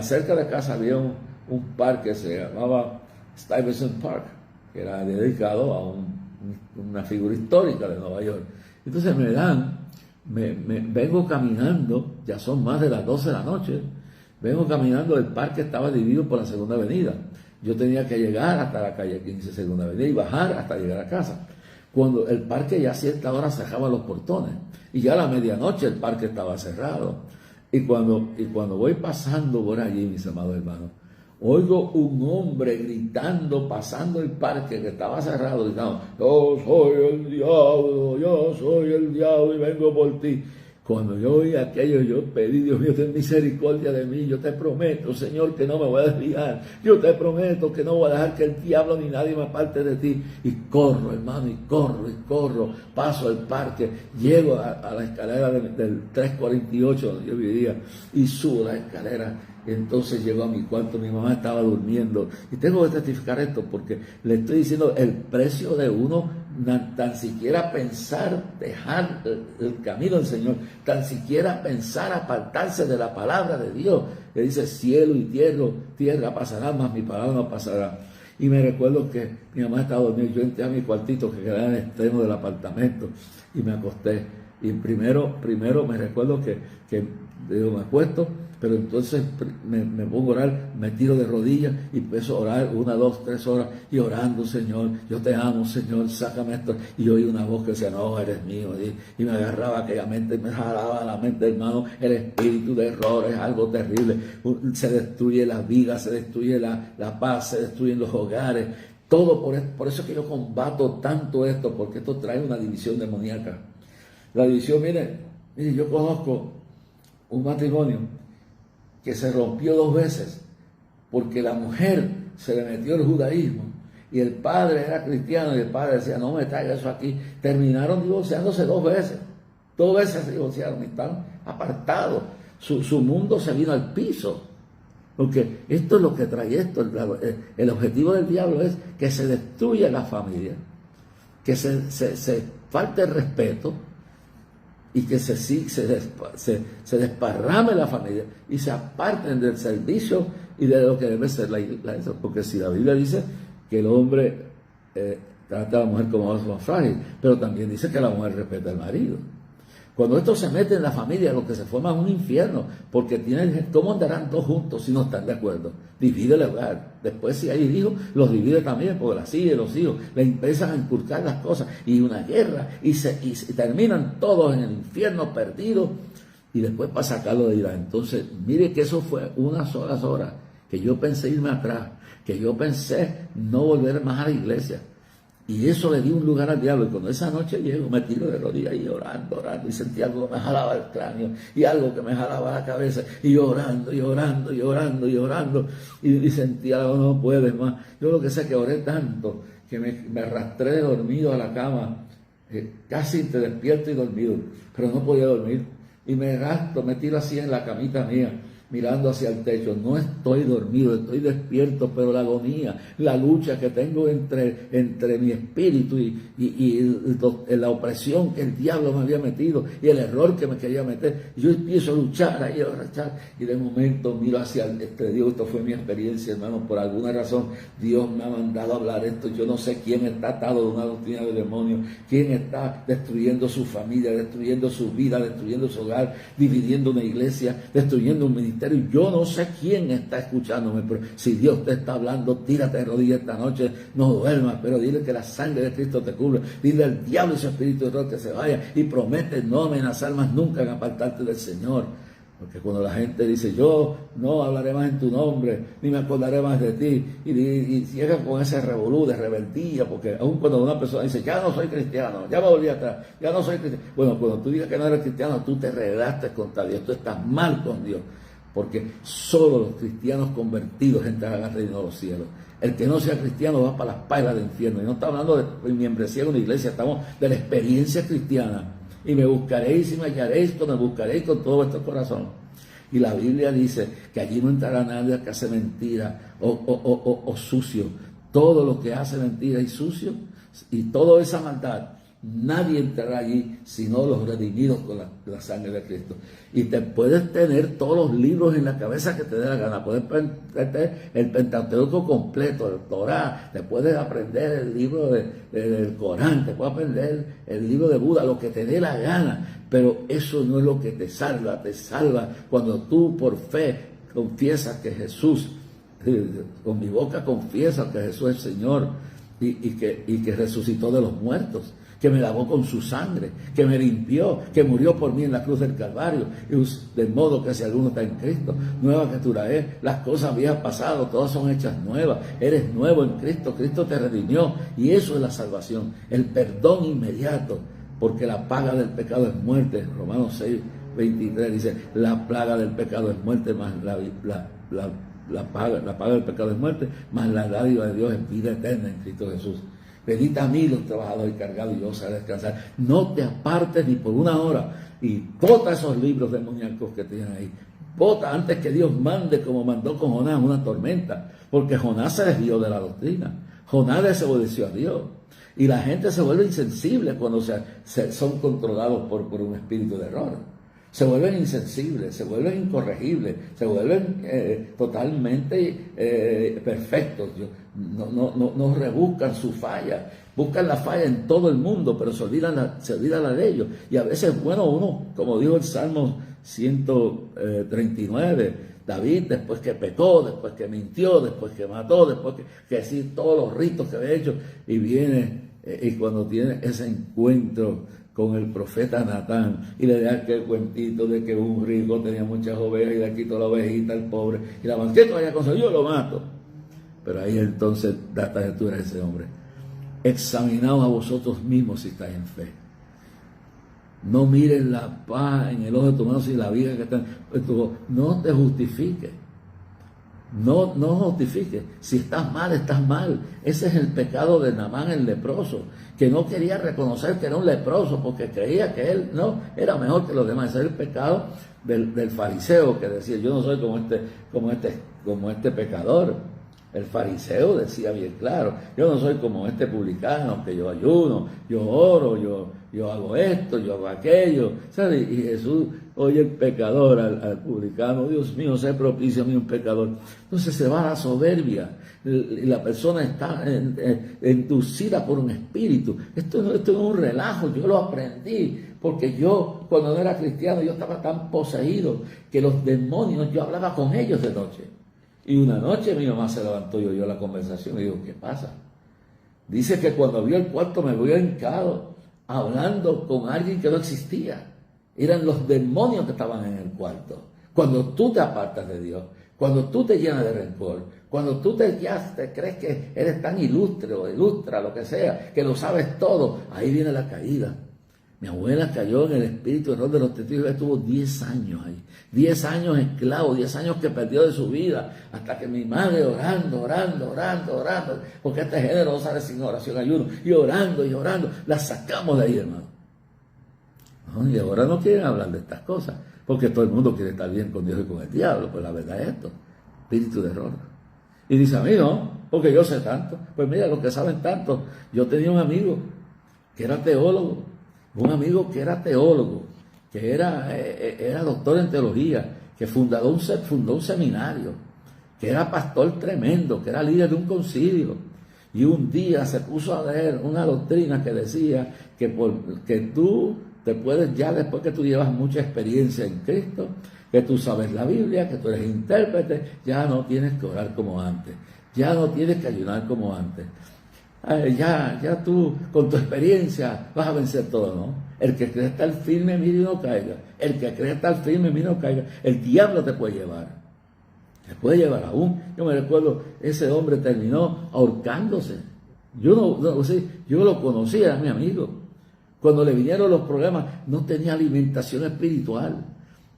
cerca de casa había un parque que se llamaba Stuyvesant Park, que era dedicado a una figura histórica de Nueva York. Entonces vengo caminando, ya son más de las 12 de la noche, vengo caminando, el parque estaba dividido por la Segunda Avenida. Yo tenía que llegar hasta la calle 15, Segunda Avenida, y bajar hasta llegar a casa. Cuando el parque ya a cierta hora cerraba los portones, y ya a la medianoche el parque estaba cerrado. Y cuando voy pasando por allí, mis amados hermanos, oigo un hombre gritando, pasando el parque que estaba cerrado, gritando, yo soy el diablo y vengo por ti. Cuando yo oí aquello, yo pedí, Dios mío, ten misericordia de mí. Yo te prometo, Señor, que no me voy a desviar. Yo te prometo que no voy a dejar que el diablo ni nadie me aparte de ti. Y corro, hermano, y corro. Paso el parque, llego a la escalera del 348 donde yo vivía y subo la escalera. Entonces llego a mi cuarto, mi mamá estaba durmiendo. Y tengo que testificar esto porque le estoy diciendo el precio de uno tan siquiera pensar dejar el camino del Señor, tan siquiera pensar apartarse de la palabra de Dios, que dice cielo y tierra pasarán, mas mi palabra no pasará. Y me recuerdo que mi mamá estaba dormida, yo entré a mi cuartito que quedaba en el extremo del apartamento y me acosté. Y primero me recuerdo que digo, me acuesto, pero entonces me pongo a orar, me tiro de rodillas y empiezo a orar 1, 2, 3 horas y orando, Señor, yo te amo, Señor, sácame esto. Y oí una voz que decía, no, eres mío. Y me agarraba aquella mente, me jalaba la mente, hermano, el espíritu de error es algo terrible. Se destruye la vida, se destruye la paz, se destruyen los hogares. Todo por eso que yo combato tanto esto, porque esto trae una división demoníaca. La división, mire, yo conozco un matrimonio que se rompió 2 veces porque la mujer se le metió el judaísmo y el padre era cristiano y el padre decía, no me traiga eso aquí. Terminaron divorciándose 2 veces. 2 veces se divorciaron y están apartados. Su mundo se vino al piso. Porque esto es lo que trae esto. El objetivo del diablo es que se destruya la familia, que se falte el respeto, y que se desparrame la familia y se aparten del servicio y de lo que debe ser la iglesia. Porque si la Biblia dice que el hombre trata a la mujer como algo frágil, pero también dice que la mujer respeta al marido. Cuando esto se mete en la familia, lo que se forma es un infierno, porque ¿cómo andarán 2 juntos si no están de acuerdo? Divide el hogar. Después, si hay hijos, los divide también, porque las hijas y los hijos le empiezan a inculcar las cosas, y una guerra, y terminan todos en el infierno perdidos, y después para sacarlo de ira. Entonces, mire que eso fue unas horas que yo pensé irme atrás, que yo pensé no volver más a la iglesia. Y eso le dio un lugar al diablo. Y cuando esa noche llego, me tiro de rodillas y orando, y sentí algo que me jalaba el cráneo y algo que me jalaba la cabeza. Y orando, y sentía algo, no puedes más. Yo lo que sé es que oré tanto que me arrastré dormido a la cama, casi te despierto y dormido, pero no podía dormir. Y me tiro así en la camita mía, mirando hacia el techo. No estoy dormido, estoy despierto, pero la agonía, la lucha que tengo entre mi espíritu y la opresión que el diablo me había metido y el error que me quería meter. Yo empiezo a luchar ahí, y de momento miro hacia Dios. Esto fue mi experiencia, hermano. Por alguna razón Dios me ha mandado a hablar esto. Yo no sé quién está atado de una doctrina de demonios, quién está destruyendo su familia, destruyendo su vida, destruyendo su hogar, dividiendo una iglesia, destruyendo un ministerio. Yo no sé quién está escuchándome, pero si Dios te está hablando, tírate de rodillas esta noche, no duermas, pero dile que la sangre de Cristo te cubre. Dile al diablo y su espíritu de error que se vaya, y promete no amenazar más nunca en apartarte del Señor. Porque cuando la gente dice, yo no hablaré más en tu nombre, ni me acordaré más de ti, y llega con ese revolú de rebeldía, porque aun cuando una persona dice, ya no soy cristiano, ya me volví atrás, ya no soy cristiano. Bueno, cuando tú digas que no eres cristiano, tú te rebelaste contra Dios, tú estás mal con Dios. Porque solo los cristianos convertidos entrarán al reino de los cielos. El que no sea cristiano va para las pailas del infierno. Y no estamos hablando de membresía en una iglesia, estamos de la experiencia cristiana. Y me buscaréis y me hallaréis cuando me buscaréis con todo vuestro corazón. Y la Biblia dice que allí no entrará nadie que hace mentira o sucio. Todo lo que hace mentira y sucio, y toda esa maldad, nadie entrará allí sino los redimidos con la sangre de Cristo. Y te puedes tener todos los libros en la cabeza que te dé la gana. Puedes tener el Pentateuco completo, el Torá, te puedes aprender el libro del Corán, te puedes aprender el libro de Buda, lo que te dé la gana. Pero eso no es lo que te salva. Te salva cuando tú por fe confiesas que Jesús, con mi boca confieso que Jesús es Señor y que resucitó de los muertos, que me lavó con su sangre, que me limpió, que murió por mí en la cruz del Calvario, de modo que si alguno está en Cristo, nueva criatura es, las cosas viejas pasado, todas son hechas nuevas, eres nuevo en Cristo, Cristo te redimió, y eso es la salvación, el perdón inmediato, porque la paga del pecado es muerte. Romanos 6, 23 dice, la plaga del pecado es muerte, más la paga del pecado es muerte, más la dádiva de Dios es vida eterna en Cristo Jesús. Venid a mí los trabajadores cargados y yo os haré descansar. No te apartes ni por una hora. Y bota esos libros demoníacos que tienen ahí. Bota antes que Dios mande, como mandó con Jonás, una tormenta. Porque Jonás se desvió de la doctrina. Jonás desobedeció a Dios. Y la gente se vuelve insensible cuando son controlados por un espíritu de error. Se vuelven insensibles, se vuelven incorregibles, se vuelven totalmente perfectos. No rebuscan su falla, buscan la falla en todo el mundo, pero se olvidan la de ellos. Y a veces, bueno, uno, como dijo el Salmo 139, David, después que pecó, después que mintió, después que mató, después que sí, todos los ritos que había hecho, y viene, y cuando tiene ese encuentro con el profeta Natán, y le da aquel cuentito de que un rico tenía muchas ovejas y le quitó la ovejita al pobre, y la banqueta vaya con yo lo mato. Pero ahí entonces da tarjetura a ese hombre. Examinaos a vosotros mismos si estáis en fe. No mires la paz en el ojo de tu mano si la viga que está en tu ojo. No te justifiques. No justifiques. Si estás mal, estás mal. Ese es el pecado de Naamán el leproso, que no quería reconocer que era un leproso porque creía que él no era mejor que los demás. Ese es el pecado del fariseo, que decía, yo no soy como este pecador. El fariseo decía bien claro, yo no soy como este publicano, que yo ayuno, yo oro, yo hago esto, yo hago aquello, ¿sabes? Y Jesús oye el pecador, al publicano, Dios mío, sé propicio a mí un pecador. Entonces se va a la soberbia, y la persona está inducida por un espíritu. Esto no es un relajo, yo lo aprendí, porque yo, cuando no era cristiano, yo estaba tan poseído que los demonios, yo hablaba con ellos de noche. Y una noche mi mamá se levantó y oyó la conversación y dijo, ¿qué pasa? Dice que cuando vio el cuarto me vio hincado, hablando con alguien que no existía. Eran los demonios que estaban en el cuarto. Cuando tú te apartas de Dios, cuando tú te llenas de rencor, Cuando tú ya te crees que eres tan ilustre o ilustra, lo que sea, que lo sabes todo, ahí viene la caída. Mi abuela cayó en el espíritu error de los testigos, estuvo 10 años ahí, 10 años esclavo, 10 años que perdió de su vida, hasta que mi madre orando, porque este género no sale sin oración, ayuno, y orando, la sacamos de ahí, hermano. Y ahora no quieren hablar de estas cosas, porque todo el mundo quiere estar bien con Dios y con el diablo, pues la verdad es esto, espíritu de error. Y dice, a mí no, porque yo sé tanto. Pues mira, los que saben tanto, yo tenía un amigo que era teólogo, que era doctor en teología, que fundó un seminario, que era pastor tremendo, que era líder de un concilio. Y un día se puso a leer una doctrina que decía que tú te puedes, ya después que tú llevas mucha experiencia en Cristo, que tú sabes la Biblia, que tú eres intérprete, ya no tienes que orar como antes, ya no tienes que ayunar como antes. Ya tú con tu experiencia vas a vencer todo, ¿no? El que cree estar firme, mire y no caiga. El que cree estar firme, mire y no caiga. El diablo te puede llevar. Te puede llevar aún. Yo me recuerdo, ese hombre terminó ahorcándose. Yo lo conocía, era mi amigo. Cuando le vinieron los problemas, no tenía alimentación espiritual.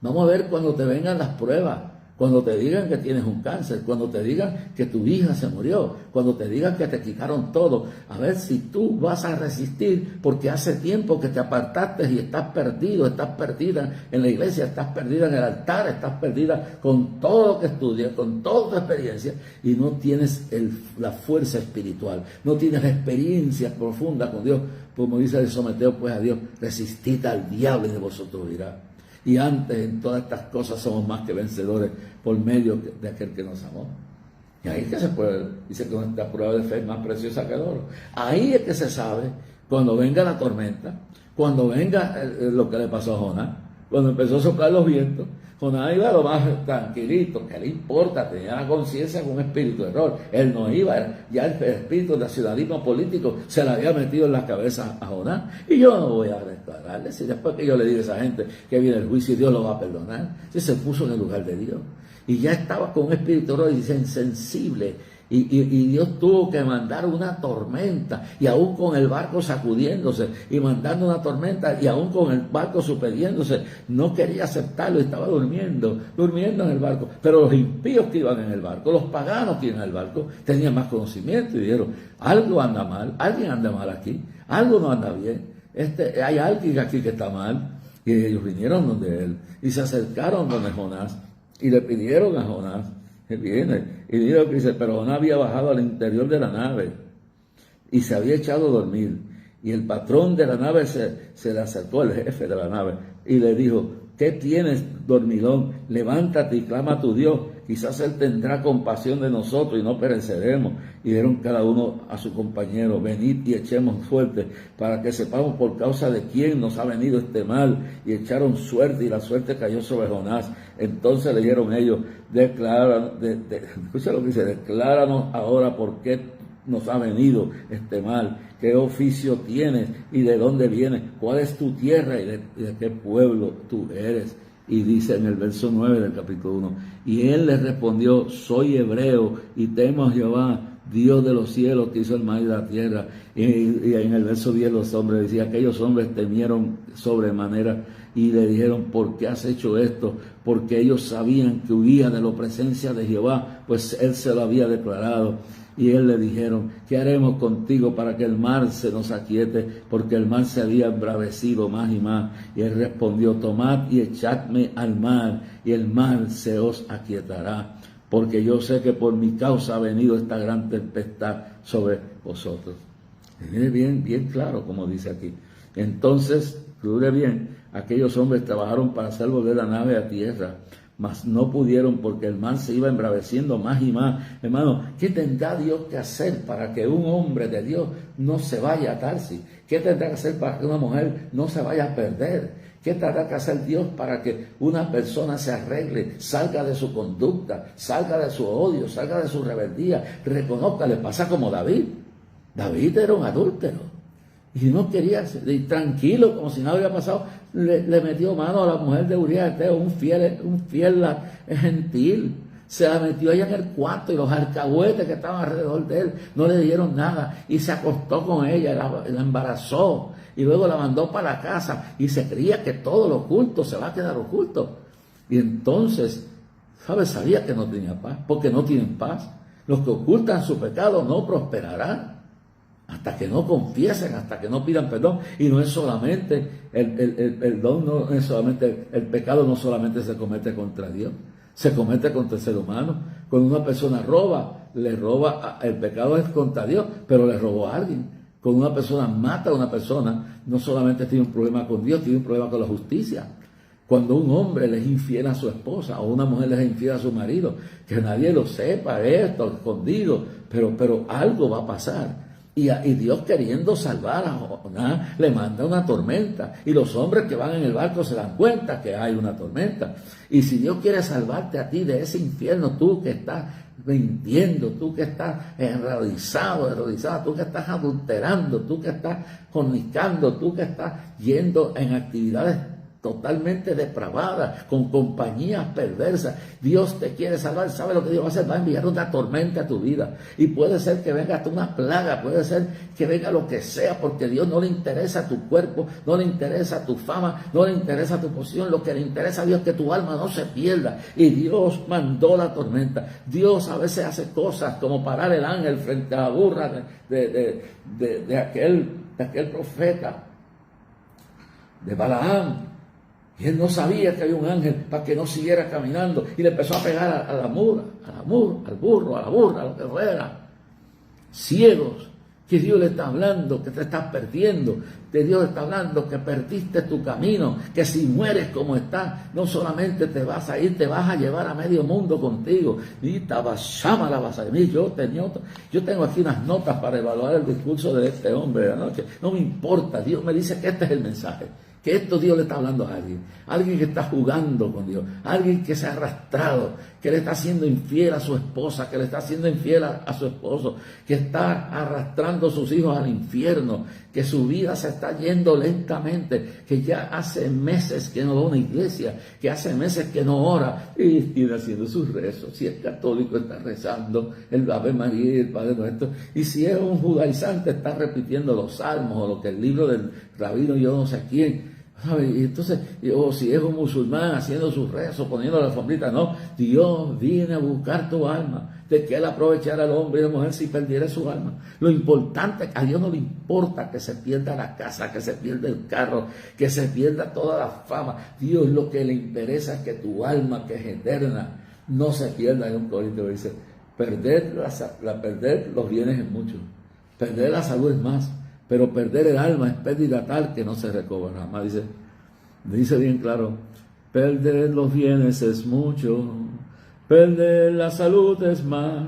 Vamos a ver cuando te vengan las pruebas, cuando te digan que tienes un cáncer, cuando te digan que tu hija se murió, cuando te digan que te quitaron todo, a ver si tú vas a resistir, porque hace tiempo que te apartaste y estás perdido, estás perdida en la iglesia, estás perdida en el altar, estás perdida con todo lo que estudias, con toda tu experiencia, y no tienes la fuerza espiritual, no tienes la experiencia profunda con Dios, como dice el someteo pues a Dios, resistid al diablo y de vosotros irá. Y antes en todas estas cosas somos más que vencedores por medio de aquel que nos amó. Y ahí es que se puede, dice que nuestra prueba de fe es más preciosa que el oro. Ahí es que se sabe cuando venga la tormenta, cuando venga lo que le pasó a Jonás, cuando empezó a soplar los vientos. Jonás iba lo más tranquilito, que le importa, tenía la conciencia con un espíritu de error. Él no iba, ya el espíritu de nacionalismo político se le había metido en la cabeza a Jonás. Y yo no voy a declararle, si después que yo le diga a esa gente que viene el juicio y Dios lo va a perdonar, si se puso en el lugar de Dios. Y ya estaba con un espíritu de error y dice insensible. Y Dios tuvo que mandar una tormenta, y aún con el barco sacudiéndose, y mandando una tormenta, y aún con el barco suspendiéndose, no quería aceptarlo, estaba durmiendo en el barco. Pero los impíos que iban en el barco, los paganos que iban en el barco, tenían más conocimiento y dijeron, algo anda mal, alguien anda mal aquí, algo no anda bien, hay alguien aquí que está mal. Y ellos vinieron donde él, y se acercaron donde Jonás, y le pidieron a Jonás, viene y dice, pero Jonás había bajado al interior de la nave y se había echado a dormir, y el patrón de la nave se le acercó, el jefe de la nave, y le dijo, ¿qué tienes, dormilón? Levántate y clama a tu Dios, quizás él tendrá compasión de nosotros y no pereceremos. Y dijeron cada uno a su compañero, venid y echemos fuerte, para que sepamos por causa de quién nos ha venido este mal. Y echaron suerte, y la suerte cayó sobre Jonás. Entonces le dijeron ellos, escucha lo que dice, decláranos ahora por qué nos ha venido este mal, qué oficio tienes y de dónde vienes, cuál es tu tierra y de qué pueblo tú eres. Y dice en el verso 9 del capítulo 1, y él les respondió, soy hebreo y temo a Jehová, Dios de los cielos, que hizo el mar y la tierra. Y en el verso 10 los hombres decían, aquellos hombres temieron sobremanera y le dijeron, ¿por qué has hecho esto? Porque ellos sabían que huía de la presencia de Jehová, pues él se lo había declarado. Y él le dijeron, ¿qué haremos contigo para que el mar se nos aquiete? Porque el mar se había embravecido más y más. Y él respondió, tomad y echadme al mar, y el mar se os aquietará. Porque yo sé que por mi causa ha venido esta gran tempestad sobre vosotros. Y mire bien claro como dice aquí. Entonces, mire bien, aquellos hombres trabajaron para hacer volver la nave a tierra, mas no pudieron porque el mar se iba embraveciendo más y más. Hermano, ¿qué tendrá Dios que hacer para que un hombre de Dios no se vaya a Tarsis? ¿Qué tendrá que hacer para que una mujer no se vaya a perder? ¿Qué tendrá que hacer Dios para que una persona se arregle, salga de su conducta, salga de su odio, salga de su rebeldía, reconozca? Le pasa como David. David era un adúltero y no quería, y tranquilo, como si nada había pasado, le metió mano a la mujer de Urías Eteo, un fiel gentil. se la metió allá en el cuarto y los alcahuetes que estaban alrededor de él no le dieron nada y se acostó con ella, la embarazó y luego la mandó para la casa y se creía que todo lo oculto se va a quedar oculto. Y entonces, ¿sabes? Sabía que no tenía paz, porque no tienen paz. Los que ocultan su pecado no prosperarán hasta que no confiesen, hasta que no pidan perdón. Y no es solamente el perdón, no es solamente el pecado, no solamente se comete contra Dios, se comete contra el ser humano. Cuando una persona roba, el pecado es contra Dios, pero le robó a alguien. Cuando una persona mata a una persona, no solamente tiene un problema con Dios, tiene un problema con la justicia. Cuando un hombre le es infiel a su esposa o una mujer le es infiel a su marido, que nadie lo sepa, esto, escondido, pero algo va a pasar. Y Dios, queriendo salvar a Jonás, le manda una tormenta. Y los hombres que van en el barco se dan cuenta que hay una tormenta. Y si Dios quiere salvarte a ti de ese infierno, tú que estás mintiendo, tú que estás enrodizada, tú que estás adulterando, tú que estás fornicando, tú que estás yendo en actividades totalmente depravadas, con compañías perversas, Dios te quiere salvar. ¿Sabe lo que Dios va a hacer? Va a enviar una tormenta a tu vida, y puede ser que venga hasta una plaga, puede ser que venga lo que sea, porque a Dios no le interesa tu cuerpo, no le interesa tu fama, no le interesa tu posición. Lo que le interesa a Dios es que tu alma no se pierda, y Dios mandó la tormenta. Dios a veces hace cosas como parar el ángel frente a la burra de aquel profeta, de Balaam. Y él no sabía que había un ángel para que no siguiera caminando. Y le empezó a pegar a la mula, al burro, a la burra, a lo que fuera. Ciegos, que Dios le está hablando, que te estás perdiendo. Que Dios está hablando que perdiste tu camino. Que si mueres como estás, no solamente te vas a ir, te vas a llevar a medio mundo contigo. Y tabashama la vas a ir. Yo tengo aquí unas notas para evaluar el discurso de este hombre de anoche. No me importa, Dios me dice que este es el mensaje. Que esto Dios le está hablando a alguien que está jugando con Dios, alguien que se ha arrastrado, que le está haciendo infiel a su esposa, que le está haciendo infiel a su esposo, que está arrastrando a sus hijos al infierno, que su vida se está yendo lentamente, que ya hace meses que no va a una iglesia, que hace meses que no ora y tiene haciendo sus rezos. Si es católico, está rezando el Ave María y el Padre Nuestro, y si es un judaizante, está repitiendo los salmos o lo que el libro del rabino yo no sé quién. Y entonces, o si es un musulmán haciendo sus rezos, poniendo la alfombrita, no, Dios viene a buscar tu alma. De que Él aprovechara al hombre y a la mujer si perdiera su alma. Lo importante, a Dios no le importa que se pierda la casa, que se pierda el carro, que se pierda toda la fama. Dios lo que le interesa es que tu alma, que es eterna, no se pierda. En un Corintio dice, perder los bienes es mucho, perder la salud es más. Pero perder el alma es pérdida tal que no se recobra jamás. Dice bien claro, perder los bienes es mucho, perder la salud es más,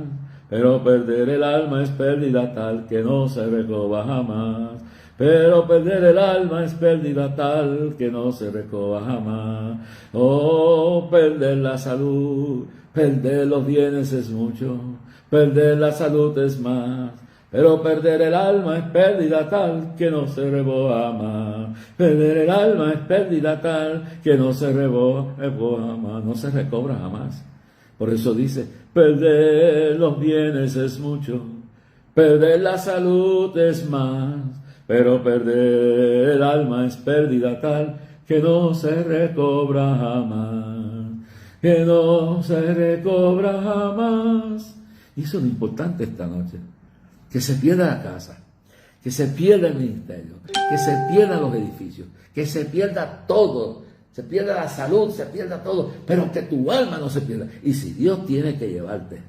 pero perder el alma es pérdida tal que no se recobra jamás. Pero perder el alma es pérdida tal que no se recobra jamás. Oh, perder la salud, perder los bienes es mucho, perder la salud es más. Pero perder el alma es pérdida tal que no se recobra jamás. Perder el alma es pérdida tal que no se recobra jamás. No se recobra jamás. Por eso dice, perder los bienes es mucho, perder la salud es más. Pero perder el alma es pérdida tal que no se recobra jamás. Que no se recobra jamás. Y eso es lo importante esta noche. Que se pierda la casa, que se pierda el ministerio, que se pierdan los edificios, que se pierda todo, se pierda la salud, se pierda todo, pero que tu alma no se pierda. Y si Dios tiene que llevarte,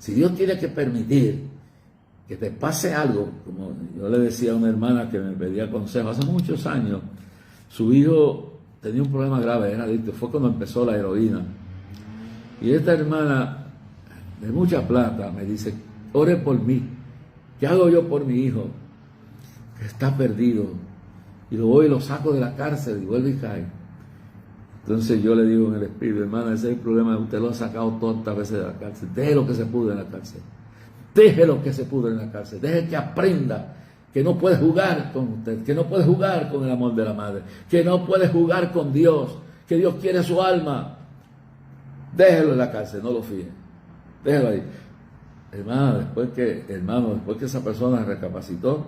si Dios tiene que permitir que te pase algo, como yo le decía a una hermana que me pedía consejo hace muchos años, su hijo tenía un problema grave, era adicto, fue cuando empezó la heroína. Y esta hermana, de mucha plata, me dice, ore por mí. ¿Qué hago yo por mi hijo? Que está perdido. Y lo voy y lo saco de la cárcel y vuelve y cae. Entonces yo le digo en el espíritu, hermana, ese es el problema, usted lo ha sacado tantas veces de la cárcel. Deje lo que se pudre en la cárcel. Deje lo que se pudre en la cárcel. Deje que aprenda que no puede jugar con usted, que no puede jugar con el amor de la madre, que no puede jugar con Dios, que Dios quiere su alma. déjelo en la cárcel, no lo fíe, déjelo ahí. Hermano, después que esa persona recapacitó,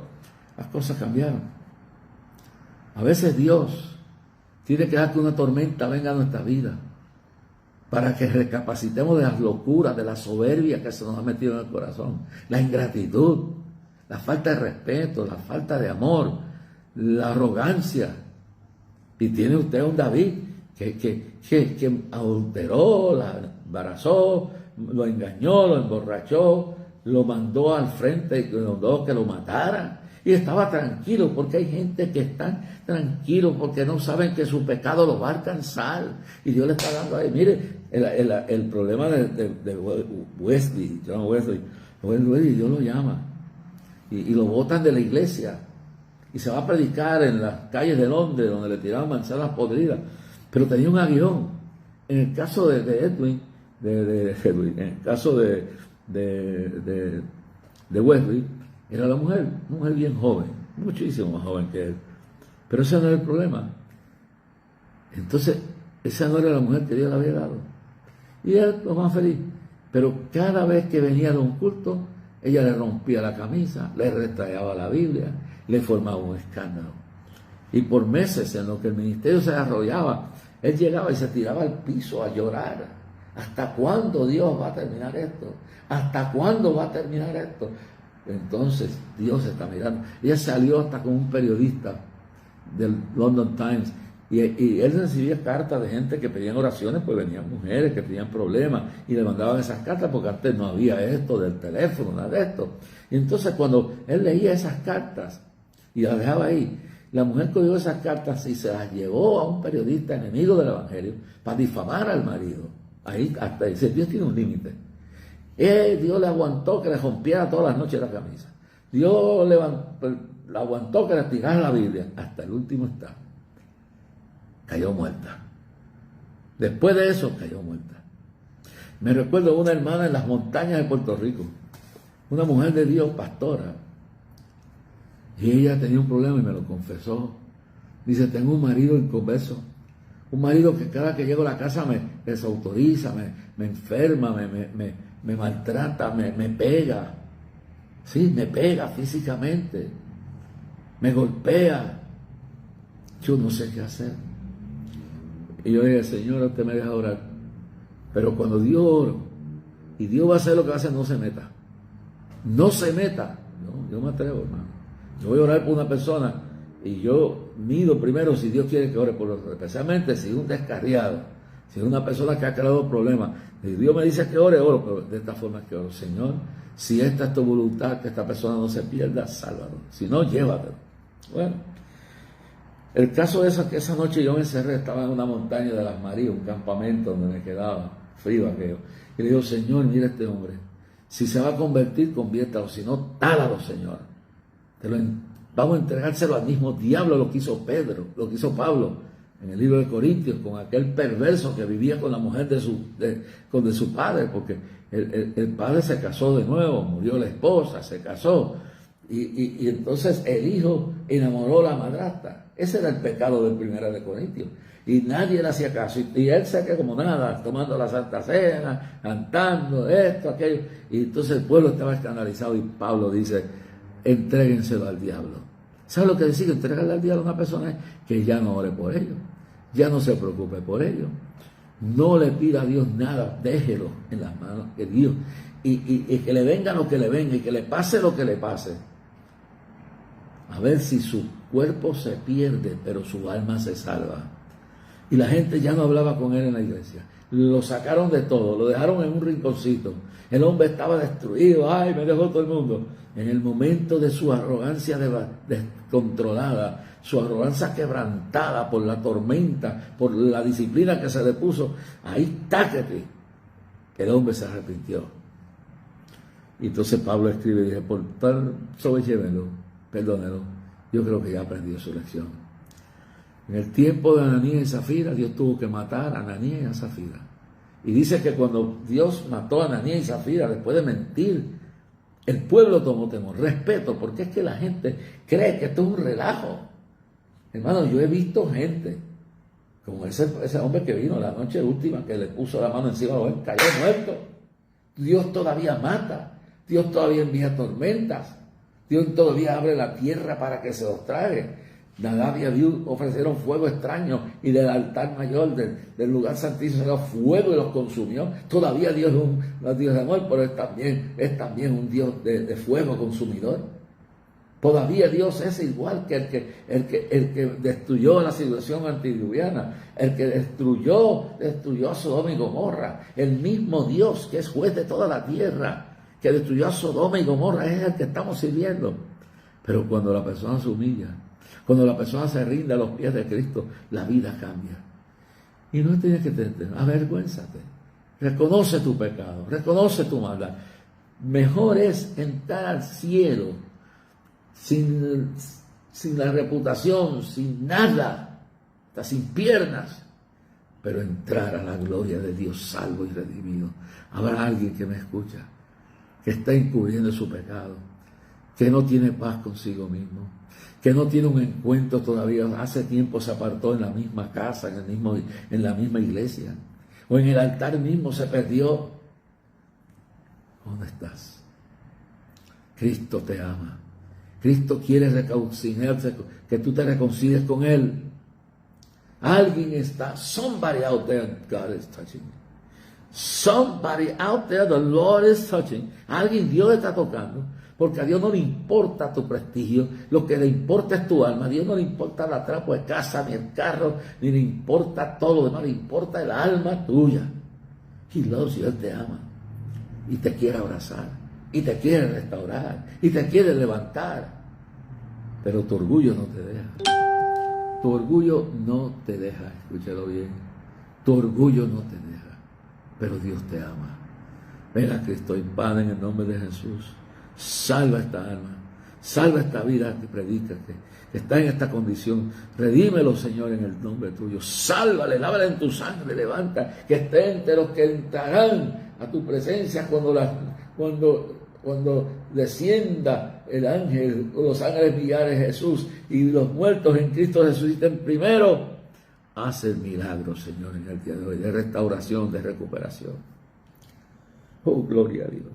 las cosas cambiaron. A veces Dios tiene que dejar que una tormenta venga a nuestra vida para que recapacitemos de las locuras, de la soberbia que se nos ha metido en el corazón, la ingratitud, la falta de respeto, la falta de amor, la arrogancia. Y tiene usted un David que adulteró, la embarazó, lo engañó, lo emborrachó, lo mandó al frente y lo mandó que lo matara. Y estaba tranquilo, porque hay gente que está tranquilo porque no saben que su pecado los va a alcanzar. Y Dios le está dando ahí. Mire, el problema de Wesley, John Wesley, Dios lo llama. Y lo botan de la iglesia. Y se va a predicar en las calles de Londres, donde le tiraban manzanas podridas. Pero tenía un aguijón. En el caso de Edwin, en el caso de Wesley, era la mujer, una mujer bien joven, muchísimo más joven que él. Pero ese no era el problema. Entonces, esa no era la mujer que Dios le había dado. Y él lo más feliz. Pero cada vez que venía de un culto, ella le rompía la camisa, le retraía la Biblia, le formaba un escándalo. Y por meses, en lo que el ministerio se desarrollaba, él llegaba y se tiraba al piso a llorar. ¿Hasta cuándo Dios va a terminar esto? ¿Hasta cuándo va a terminar esto? Entonces Dios está mirando. Ella salió hasta con un periodista del London Times y él recibía cartas de gente que pedían oraciones, pues venían mujeres que tenían problemas y le mandaban esas cartas porque antes no había esto del teléfono, nada de esto. Y entonces cuando él leía esas cartas y las dejaba ahí, la mujer cogió esas cartas y se las llevó a un periodista enemigo del evangelio para difamar al marido. Ahí hasta dice, Dios tiene un límite. Dios le aguantó que le rompiera todas las noches la camisa. Dios le aguantó que le tirara la Biblia. Hasta el último está. Cayó muerta. Después de eso, cayó muerta. Me recuerdo una hermana en las montañas de Puerto Rico. Una mujer de Dios, pastora. Y ella tenía un problema y me lo confesó. Dice, tengo un marido inconverso. Un marido que cada que llego a la casa me desautoriza, me enferma, me maltrata, me pega. Sí, me pega físicamente. Me golpea. Yo no sé qué hacer. Y yo dije, Señor, usted me deja orar. Pero cuando Dios oro, y Dios va a hacer lo que va a hacer, no se meta. No se meta. No, yo me atrevo, hermano. Yo voy a orar por una persona y yo mido primero si Dios quiere que ore por otro, especialmente si es un descarriado, si es una persona que ha creado problemas. Si Dios me dice que ore, oro, pero de esta forma es que oro. Señor, si esta es tu voluntad, que esta persona no se pierda, sálvalo. Si no, llévatelo. Bueno, el caso es que esa noche yo me encerré, estaba en una montaña de las Marías, un campamento donde me quedaba, frío aquello. Y le digo, Señor, mira este hombre, si se va a convertir, conviértalo, si no, tálalo, Señor. Vamos a entregárselo al mismo diablo, lo que hizo Pedro, lo que hizo Pablo en el libro de Corintios, con aquel perverso que vivía con la mujer de su padre, porque el padre se casó de nuevo, murió la esposa, se casó, y entonces el hijo enamoró a la madrastra. Ese era el pecado del 1 de Corintios, y nadie le hacía caso, y él se quedó como nada, tomando la Santa Cena, cantando esto, aquello, y entonces el pueblo estaba escandalizado, y Pablo dice, entréguenselo al diablo. ¿Sabes lo que decir? Entregarle al diablo a una persona que ya no ore por ello, ya no se preocupe por ello, no le pida a Dios nada, déjelo en las manos de Dios, y que le venga lo que le venga, y que le pase lo que le pase, a ver si su cuerpo se pierde, pero su alma se salva. Y la gente ya no hablaba con él en la iglesia, lo sacaron de todo, lo dejaron en un rinconcito. El hombre estaba destruido, ay, me dejó todo el mundo. En el momento de su arrogancia descontrolada, su arrogancia quebrantada por la tormenta, por la disciplina que se le puso, ahí táquete, el hombre se arrepintió. Y entonces Pablo escribe y dice, por tal sobrellévenlo, perdónelo, yo creo que ya aprendió su lección. En el tiempo de Ananías y Zafira, Dios tuvo que matar a Ananías y a Zafira. Y dice que cuando Dios mató a Ananías y Zafira, después de mentir, el pueblo tomó temor, respeto, porque es que la gente cree que esto es un relajo. Hermano, yo he visto gente Como ese hombre que vino la noche última, que le puso la mano encima, cayó muerto. Dios todavía mata, Dios todavía envía tormentas, Dios todavía abre la tierra para que se los trague. Nadab y Abiú ofrecieron fuego extraño y del altar mayor del lugar santísimo salió fuego y los consumió. Todavía Dios es un Dios de amor, pero es también un Dios de fuego consumidor. Todavía Dios es igual que el que destruyó la civilización antediluviana, el que destruyó a Sodoma y Gomorra, el mismo Dios que es juez de toda la tierra, que destruyó a Sodoma y Gomorra, es el que estamos sirviendo. Pero cuando la persona se humilla, cuando la persona se rinde a los pies de Cristo, la vida cambia. Y no tienes que tener, avergüénzate, reconoce tu pecado, reconoce tu maldad. Mejor es entrar al cielo sin la reputación, sin nada, hasta sin piernas, pero entrar a la gloria de Dios salvo y redimido. Habrá alguien que me escucha, que está encubriendo su pecado, que no tiene paz consigo mismo, que no tiene un encuentro todavía, hace tiempo se apartó en la misma casa, en la misma iglesia, o en el altar mismo se perdió. ¿Dónde estás? Cristo te ama. Cristo quiere reconciliarse, que tú te reconcilies con Él. Alguien está, somebody out there, God is touching. Somebody out there, the Lord is touching. Alguien Dios está tocando, porque a Dios no le importa tu prestigio, lo que le importa es tu alma. A Dios no le importa la trapo de casa, ni el carro, ni le importa todo lo demás, le importa el alma tuya. He loves you, Él te ama, y te quiere abrazar, y te quiere restaurar, y te quiere levantar. Pero tu orgullo no te deja. Tu orgullo no te deja, escúchalo bien. Tu orgullo no te deja, pero Dios te ama. Ven a Cristo y Padre, en el nombre de Jesús. Salva esta alma, salva esta vida que predica, que está en esta condición. Redímelo, Señor, en el nombre tuyo. Sálvale, lávale en tu sangre, levanta, que esté entre los que entrarán a tu presencia cuando descienda el ángel o los ángeles millares Jesús y los muertos en Cristo resuciten primero. Haz el milagro, Señor, en el día de hoy, de restauración, de recuperación. Oh, gloria a Dios.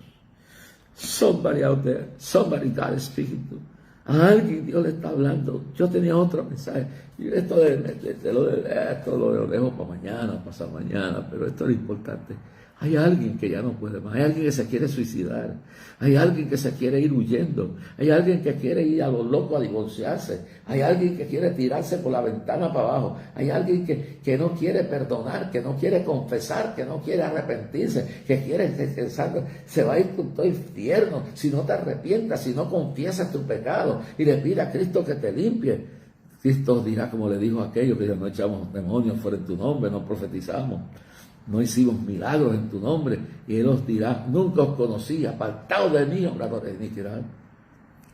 Somebody out there, somebody God is speaking to. A alguien Dios le está hablando. Yo tenía otro mensaje. Y esto lo dejo para mañana, pasado mañana, pero esto es lo importante. Hay alguien que ya no puede más, hay alguien que se quiere suicidar, hay alguien que se quiere ir huyendo, hay alguien que quiere ir a lo loco a divorciarse, hay alguien que quiere tirarse por la ventana para abajo, hay alguien que no quiere perdonar, que no quiere confesar, que no quiere arrepentirse, que quiere se va a ir con todo infierno si no te arrepientas, si no confiesas tu pecado y le pide a Cristo que te limpie. Cristo dirá, como le dijo a aquellos que no echamos demonios fuera en tu nombre, no profetizamos, no hicimos milagros en tu nombre, y Él os dirá, nunca os conocí, apartados de mí, obradores de iniquidad.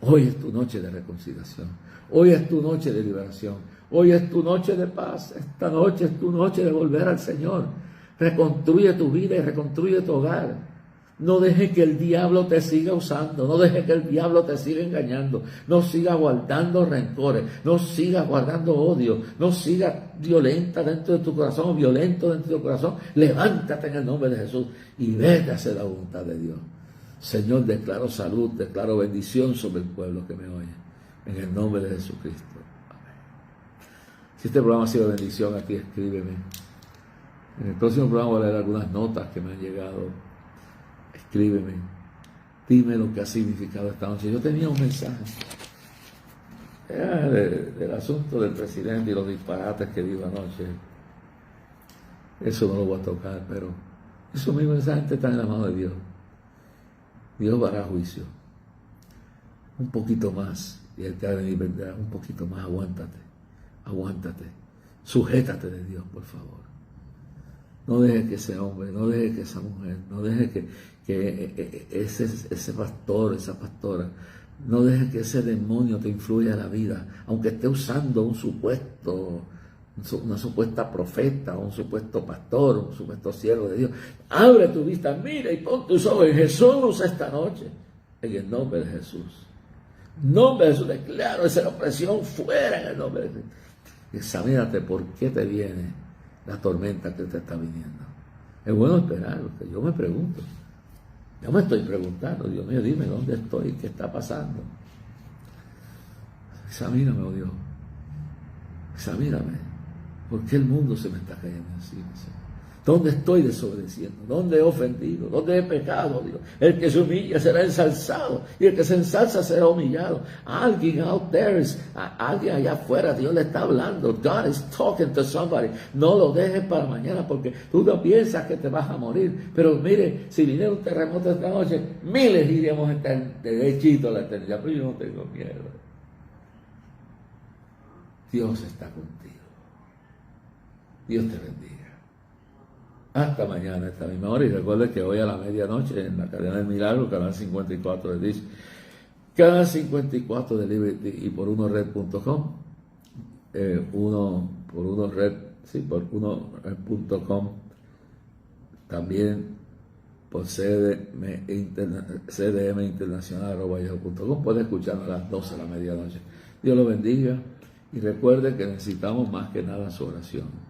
Hoy es tu noche de reconciliación, hoy es tu noche de liberación, hoy es tu noche de paz, esta noche es tu noche de volver al Señor. Reconstruye tu vida y reconstruye tu hogar. No dejes que el diablo te siga usando, no dejes que el diablo te siga engañando, no sigas guardando rencores, no sigas guardando odio, no sigas violento dentro de tu corazón. Levántate en el nombre de Jesús y vete a hacer la voluntad de Dios. Señor, declaro salud, declaro bendición sobre el pueblo que me oye, en el nombre de Jesucristo. Amén. Si este programa ha sido bendición, aquí escríbeme. En el próximo programa voy a leer algunas notas que me han llegado. Escríbeme, dime lo que ha significado esta noche. Yo tenía un mensaje, era del asunto del presidente y los disparates que dijo anoche. Eso no lo voy a tocar, pero eso mismo, esa gente está en la mano de Dios. Dios hará juicio. Un poquito más, y Él te ha de venir, vendrá un poquito más. Aguántate, sujétate de Dios, por favor. No dejes que ese hombre, no dejes que esa mujer, no dejes que ese pastor, esa pastora, no dejes que ese demonio te influya en la vida, aunque esté usando una supuesta profeta, un supuesto pastor, un supuesto siervo de Dios. Abre tu vista, mira y pon tus ojos en Jesús esta noche, en el nombre de Jesús. Nombre de Jesús, declaro esa opresión fuera en el nombre de Jesús. Examínate por qué te viene. la tormenta que te está viniendo. Es bueno esperar, porque yo me pregunto. Yo me estoy preguntando, Dios mío, dime dónde estoy, qué está pasando. Examíname, oh Dios. Examíname. ¿Por qué el mundo se me está cayendo encima, Señor? ¿Dónde estoy desobedeciendo? ¿Dónde he ofendido? ¿Dónde he pecado, Dios? El que se humilla será ensalzado y el que se ensalza será humillado. Alguien out there, alguien allá afuera, Dios le está hablando. God is talking to somebody. No lo dejes para mañana porque tú no piensas que te vas a morir. Pero mire, si viniera un terremoto esta noche, miles iríamos a estar derechito a la eternidad. Pero yo no tengo miedo. Dios está contigo. Dios te bendiga. Hasta mañana, esta misma hora. Y recuerde que hoy a la medianoche en la cadena del Milagro, canal 54 de Dish, canal 54 de Liberty y por unored.com, por unored.com, también por cdminternacional.com. Puede escucharnos a las 12 de la medianoche. Dios lo bendiga y recuerde que necesitamos más que nada su oración.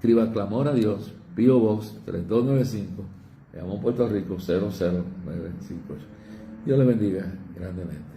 Escriba clamor a Dios, P.O. Box 3295, Bayamón, Puerto Rico 00958. Dios le bendiga grandemente.